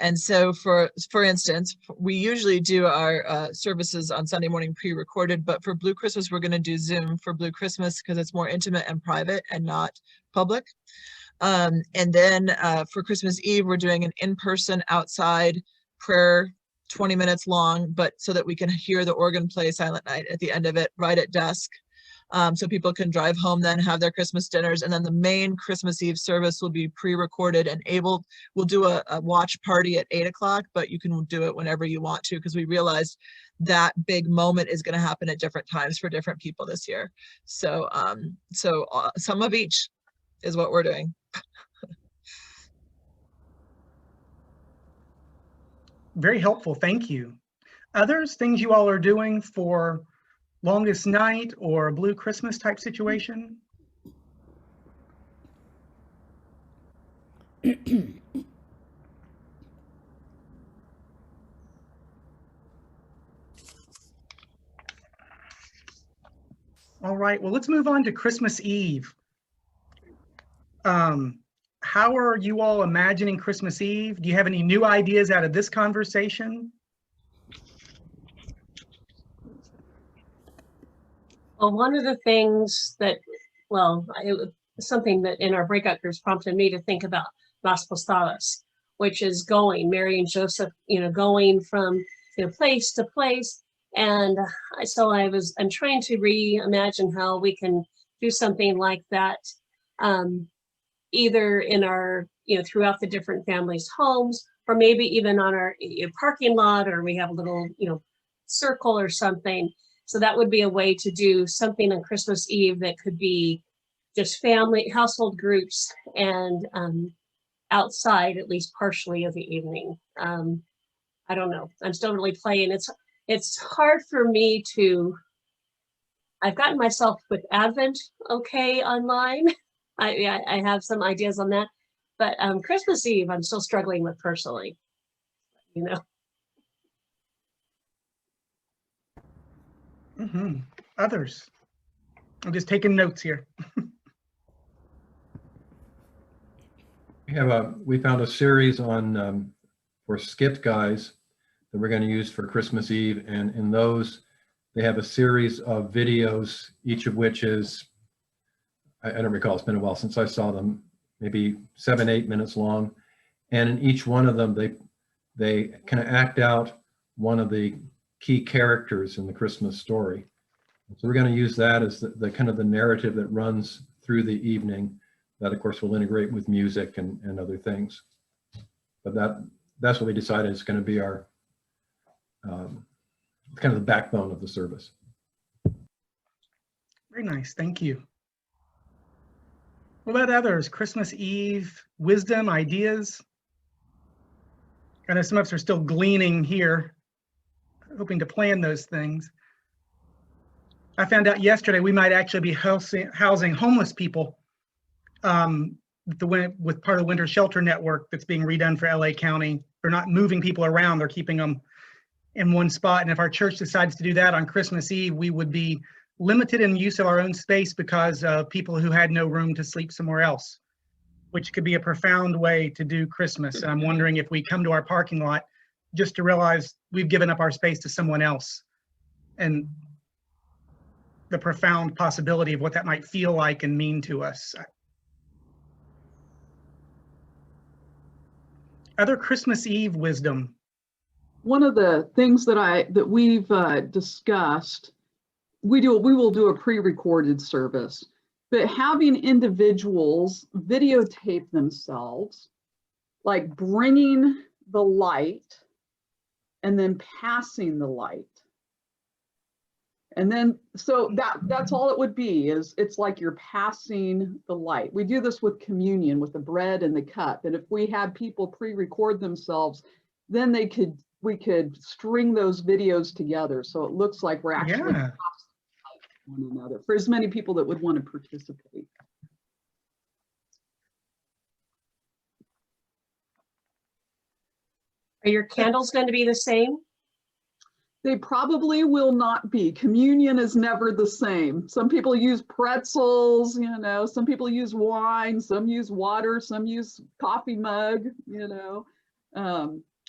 And so for instance, we usually do our services on Sunday morning pre-recorded, but for Blue Christmas, we're going to do Zoom for Blue Christmas because it's more intimate and private and not public. And then for Christmas Eve, we're doing an in-person outside prayer, 20 minutes long, but so that we can hear the organ play Silent Night at the end of it, right at dusk. So people can drive home, then have their Christmas dinners. And then the main Christmas Eve service will be pre-recorded and we'll do a watch party at 8 o'clock, but you can do it whenever you want to, because we realized that big moment is going to happen at different times for different people this year. So, some of each is what we're doing. Very helpful, thank you. Others, things you all are doing for Longest Night or Blue Christmas type situation? All right, well, let's move on to Christmas Eve. How are you all imagining Christmas Eve? Do you have any new ideas out of this conversation? Well, one of the things that, it was something that in our breakout groups prompted me to think about Las Postadas, which is Mary and Joseph, going from place to place. And so I'm trying to reimagine how we can do something like that, either in our, throughout the different families' homes, or maybe even on our parking lot, or we have a little, circle or something. So that would be a way to do something on Christmas Eve that could be just family, household groups, and outside at least partially of the evening. I don't know. I'm still really playing. It's hard for me to. I've gotten myself with Advent okay online. I have some ideas on that, but Christmas Eve I'm still struggling with personally. Others? I'm just taking notes here. We found a series on for skit guys that we're going to use for Christmas Eve. And in those, they have a series of videos, each of which is, I don't recall, it's been a while since I saw them, maybe 7, 8 minutes long. And in each one of them, they kind of act out one of the key characters in the Christmas story. So we're going to use that as the kind of the narrative that runs through the evening. That, of course, will integrate with music and other things. But that's what we decided is going to be our kind of the backbone of the service. Very nice. Thank you. What about others? Christmas Eve, wisdom, ideas? I know some of us are still gleaning here, hoping to plan those things. I found out yesterday we might actually be housing homeless people with part of the winter shelter network that's being redone for LA County. They're not moving people around, they're keeping them in one spot. And if our church decides to do that on Christmas Eve, we would be limited in use of our own space because of people who had no room to sleep somewhere else, which could be a profound way to do Christmas. And I'm wondering if we come to our parking lot just to realize we've given up our space to someone else, and the profound possibility of what that might feel like and mean to us. Other Christmas Eve wisdom. One of the things that we've discussed, we will do a pre-recorded service, but having individuals videotape themselves, like bringing the light and then passing the light. And then, so that's all it would be, is it's like you're passing the light. We do this with communion, with the bread and the cup. And if we had people pre-record themselves, then we could string those videos together. So it looks like we're actually passing one another for as many people that would want to participate. Are your candles going to be the same? They probably will not be. Communion is never the same. Some people use pretzels, you know, some people use wine, some use water, some use coffee mug, you know.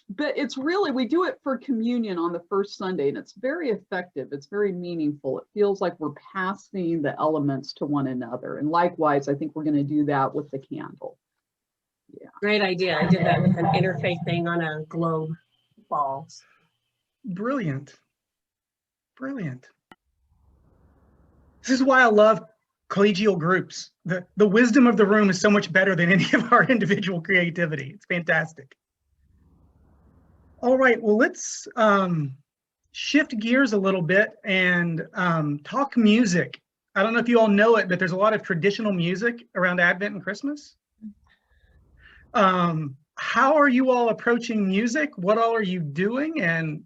But it's really, we do it for communion on the first Sunday, and it's very effective. It's very meaningful. It feels like we're passing the elements to one another. And likewise, I think we're going to do that with the candle. Yeah. Great idea. I did that with an interfaith thing on a globe ball. Brilliant. Brilliant. This is why I love collegial groups. The wisdom of the room is so much better than any of our individual creativity. It's fantastic. All right, well, let's shift gears a little bit and talk music. I don't know if you all know it, but there's a lot of traditional music around Advent and Christmas. How are you all approaching music? What all are you doing? And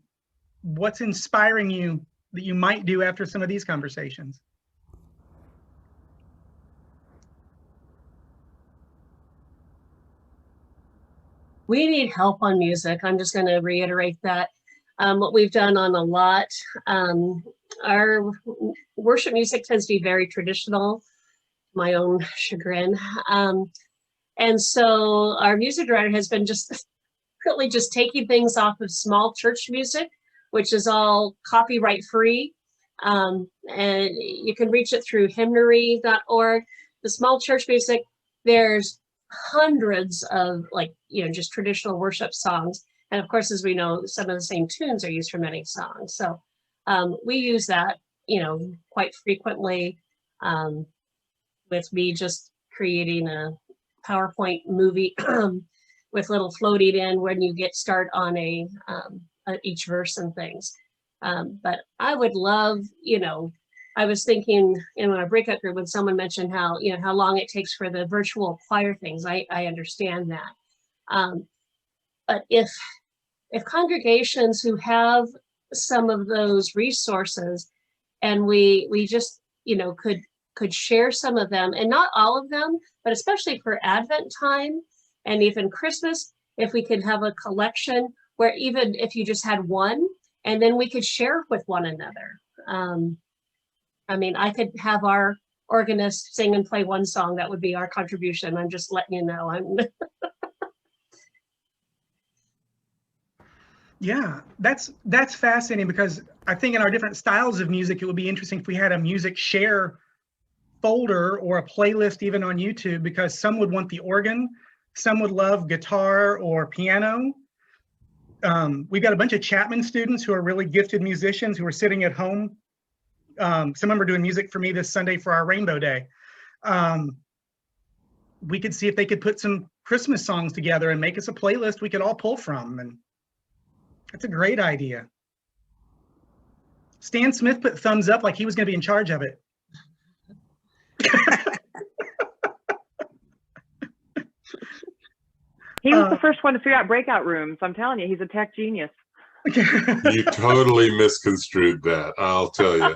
what's inspiring you that you might do after some of these conversations? We need help on music. I'm just going to reiterate that. What we've done on a lot, our worship music tends to be very traditional, my own chagrin. And so our music director has been really just taking things off of small church music, which is all copyright free. And you can reach it through hymnary.org. The small church music, there's hundreds of just traditional worship songs. And of course, as we know, some of the same tunes are used for many songs. So we use that, quite frequently, with me just creating a PowerPoint movie with little floating in when you get start on each verse and things. But I would love, I was thinking in our breakout group when someone mentioned how long it takes for the virtual choir things. I understand that. But if congregations who have some of those resources and we just, could share some of them, and not all of them, but especially for Advent time and even Christmas, if we could have a collection where even if you just had one, and then we could share with one another. I could have our organist sing and play one song. That would be our contribution. I'm just letting you know. Yeah, that's fascinating, because I think in our different styles of music, it would be interesting if we had a music share folder or a playlist even on YouTube, because some would want the organ, some would love guitar or piano. We've got a bunch of Chapman students who are really gifted musicians who are sitting at home. Some of them are doing music for me this Sunday for our Rainbow Day. We could see if they could put some Christmas songs together and make us a playlist we could all pull from. And that's a great idea. Stan Smith put thumbs up like he was going to be in charge of it. He was the first one to figure out breakout rooms. I'm telling you, he's a tech genius. You totally misconstrued that, I'll tell you.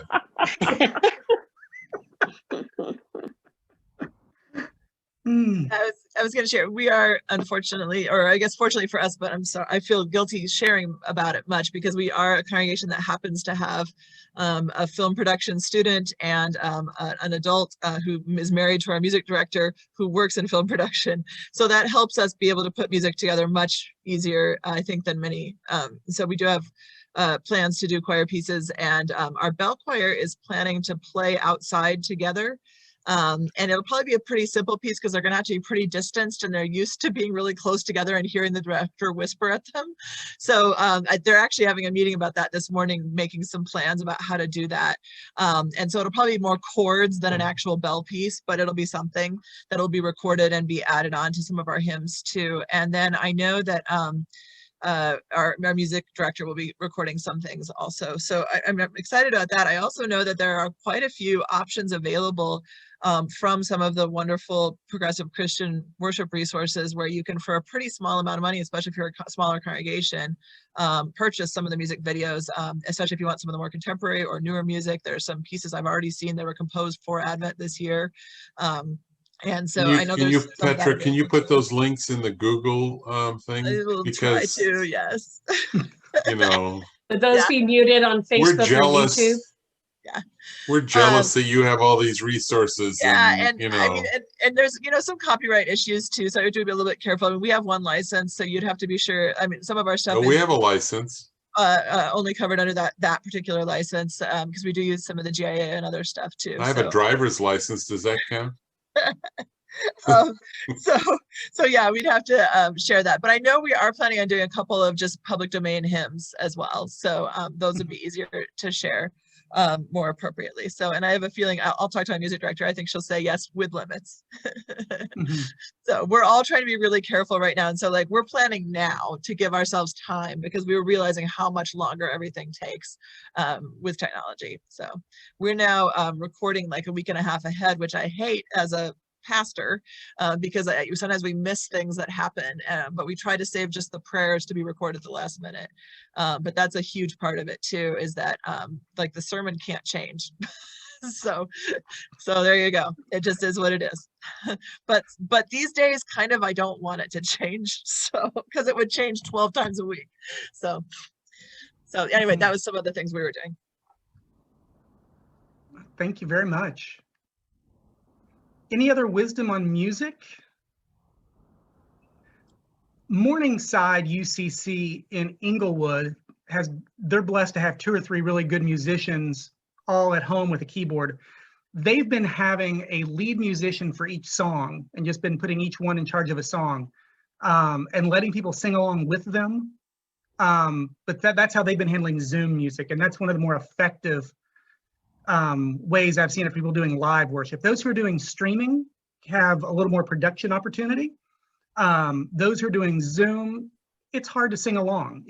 I was going to share. We are, unfortunately, or I guess fortunately for us, but I'm sorry, I feel guilty sharing about it much, because we are a congregation that happens to have a film production student and an adult who is married to our music director who works in film production. So that helps us be able to put music together much easier, I think, than many. So we do have plans to do choir pieces, and our bell choir is planning to play outside together. And it'll probably be a pretty simple piece, because they're going to have to be pretty distanced, and they're used to being really close together and hearing the director whisper at them. So they're actually having a meeting about that this morning, making some plans about how to do that. And so it'll probably be more chords than an actual bell piece, but it'll be something that'll be recorded and be added on to some of our hymns too. And then I know that our music director will be recording some things also. So I'm excited about that. I also know that there are quite a few options available from some of the wonderful progressive Christian worship resources, where you can, for a pretty small amount of money, especially if you're a smaller congregation, purchase some of the music videos, especially if you want some of the more contemporary or newer music. There's some pieces I've already seen that were composed for Advent this year. And so I know there's Petra, can you put those links in the Google thing? I will try to, yes. You know, Would those be muted on Facebook we're jealous. or YouTube? Yeah. We're jealous that you have all these resources. Yeah, and you know, I mean, and there's, you know, some copyright issues too, so I have to be a little bit careful. I mean, we have one license, so you'd have to be sure. I mean, some of our stuff we have a license. Only covered under that particular license, because we do use some of the GIA and other stuff too. I have a driver's license. Does that count? So yeah, we'd have to share that, but I know we are planning on doing a couple of just public domain hymns as well, so those would be easier to share more appropriately. So, and I have a feeling I'll talk to my music director. I think she'll say yes, with limits. So we're all trying to be really careful right now, and so like we're planning now to give ourselves time, because we were realizing how much longer everything takes with technology. So we're now recording like a week and a half ahead, which I hate as a pastor, because sometimes we miss things that happen, but we try to save just the prayers to be recorded at the last minute. But that's a huge part of it too, is that like the sermon can't change. so there you go. It just is what it is. but these days, kind of, I don't want it to change, so because it would change 12 times a week. So anyway, that was some of the things we were doing. Thank you very much. Any other wisdom on music? Morningside UCC in Inglewood they're blessed to have 2 or 3 really good musicians all at home with a keyboard. They've been having a lead musician for each song and just been putting each one in charge of a song, and letting people sing along with them. But that's how they've been handling Zoom music, and that's one of the more effective ways I've seen of people doing live worship. Those who are doing streaming have a little more production opportunity. Those who are doing Zoom, it's hard to sing along.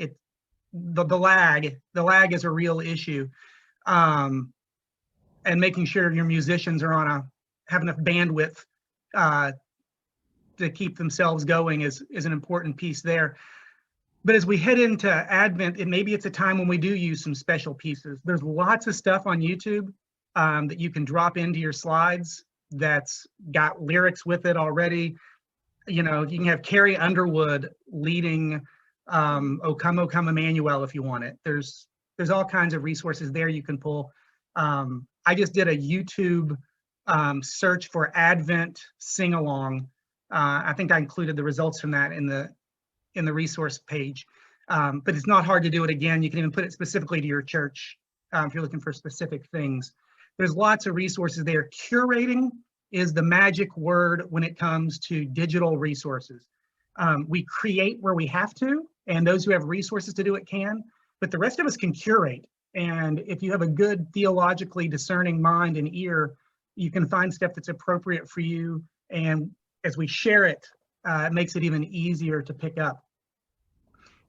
The lag is a real issue. And making sure your musicians are have enough bandwidth to keep themselves going is an important piece there. But as we head into Advent, maybe it's a time when we do use some special pieces. There's lots of stuff on YouTube that you can drop into your slides that's got lyrics with it already. You know, you can have Carrie Underwood leading O Come Emmanuel if you want it. There's all kinds of resources there you can pull. I just did a YouTube search for Advent sing-along. I think I included the results from that in the resource page. but it's not hard to do it again. You can even put it specifically to your church if you're looking for specific things. There's lots of resources there. Curating is the magic word when it comes to digital resources. We create where we have to, and those who have resources to do it can, but the rest of us can curate. And if you have a good theologically discerning mind and ear, you can find stuff that's appropriate for you. And as we share it, it makes it even easier to pick up.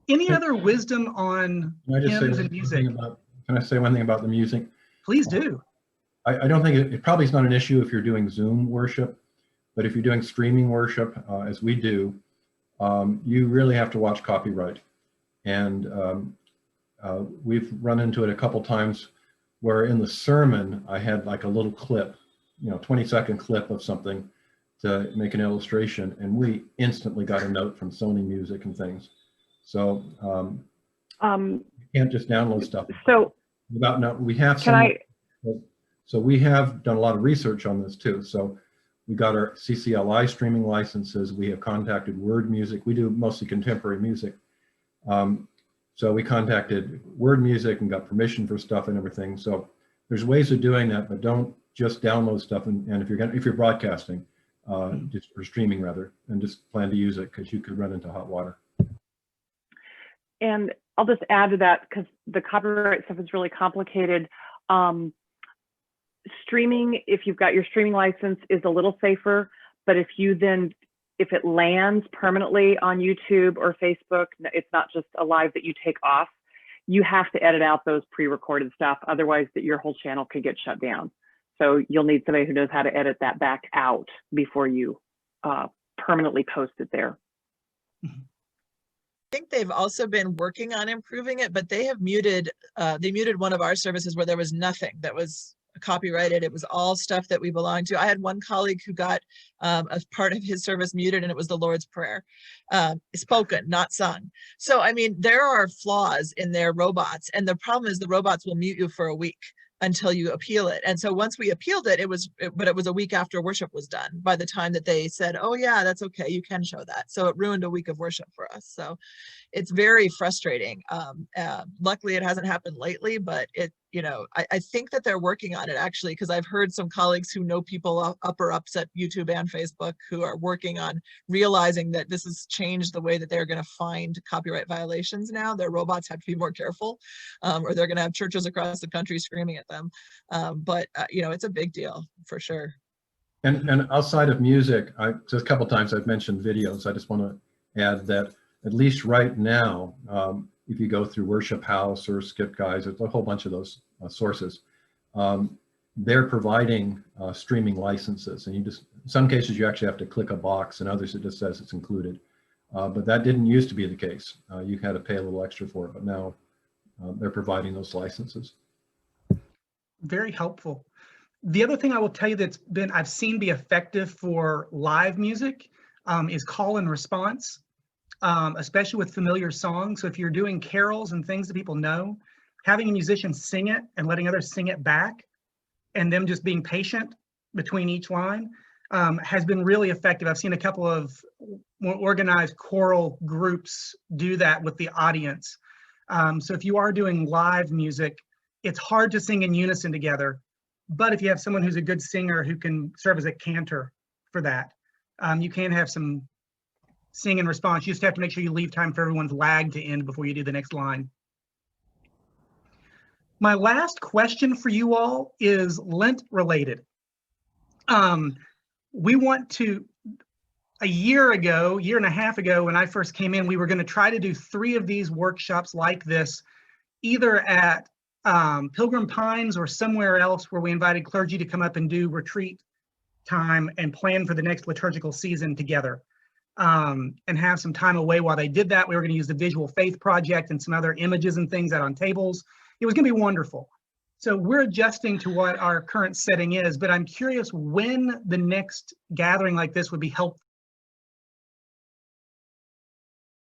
Any other wisdom on hymns and music? Can I say one thing about the music? Please do. I don't think it probably is not an issue if you're doing Zoom worship, but if you're doing streaming worship, as we do, you really have to watch copyright. And we've run into it a couple times where in the sermon, I had like a little clip, 20-second clip of something to make an illustration, and we instantly got a note from Sony Music and things. So you can't just download stuff. So we have some. So we have done a lot of research on this too. So we got our CCLI streaming licenses. We have contacted Word Music. We do mostly contemporary music. So we contacted Word Music and got permission for stuff and everything. So there's ways of doing that, but don't just download stuff. And if you're broadcasting, just or streaming rather, and just plan to use it because you could run into hot water. And I'll just add to that because the copyright stuff is really complicated. Streaming, if you've got your streaming license, is a little safer, but if it lands permanently on YouTube or Facebook, it's not just a live that you take off. You have to edit out those pre-recorded stuff. Otherwise, your whole channel could get shut down. So you'll need somebody who knows how to edit that back out before you permanently post it there. I think they've also been working on improving it, but they have muted, they muted one of our services where there was nothing that was copyrighted. It was all stuff that we belonged to. I had one colleague who got a part of his service muted, and it was the Lord's Prayer, spoken, not sung. So, I mean, there are flaws in their robots, and the problem is the robots will mute you for a week until you appeal it. And so once we appealed it, it was a week after worship was done by the time that they said, oh yeah, that's okay, you can show that. So it ruined a week of worship for us. So it's very frustrating. Luckily it hasn't happened lately, but I think that they're working on it actually, because I've heard some colleagues who know people upper ups at YouTube and Facebook who are working on realizing that this has changed the way that they're going to find copyright violations now. Their robots have to be more careful, or they're going to have churches across the country screaming at them. But it's a big deal for sure. And outside of music, just a couple times I've mentioned videos. I just want to add that at least right now, if you go through Worship House or Skip Guys, there's a whole bunch of those sources. They're providing streaming licenses, and in some cases you actually have to click a box, and others it just says it's included. But that didn't used to be the case. You had to pay a little extra for it, but now they're providing those licenses. Very helpful. The other thing I will tell you I've seen be effective for live music is call and response. Especially with familiar songs. So if you're doing carols and things that people know, having a musician sing it and letting others sing it back, and them just being patient between each line has been really effective. I've seen a couple of more organized choral groups do that with the audience. So if you are doing live music, it's hard to sing in unison together. But if you have someone who's a good singer who can serve as a cantor for that, you can have some sing and response. You just have to make sure you leave time for everyone's lag to end before you do the next line. My last question for you all is Lent related. We want to, a year and a half ago, when I first came in, we were going to try to do 3 of these workshops like this, either at Pilgrim Pines or somewhere else where we invited clergy to come up and do retreat time and plan for the next liturgical season together. And have some time away while they did that. We were going to use the Visual Faith Project and some other images and things out on tables. It was going to be wonderful. So we're adjusting to what our current setting is, but I'm curious when the next gathering like this would be helpful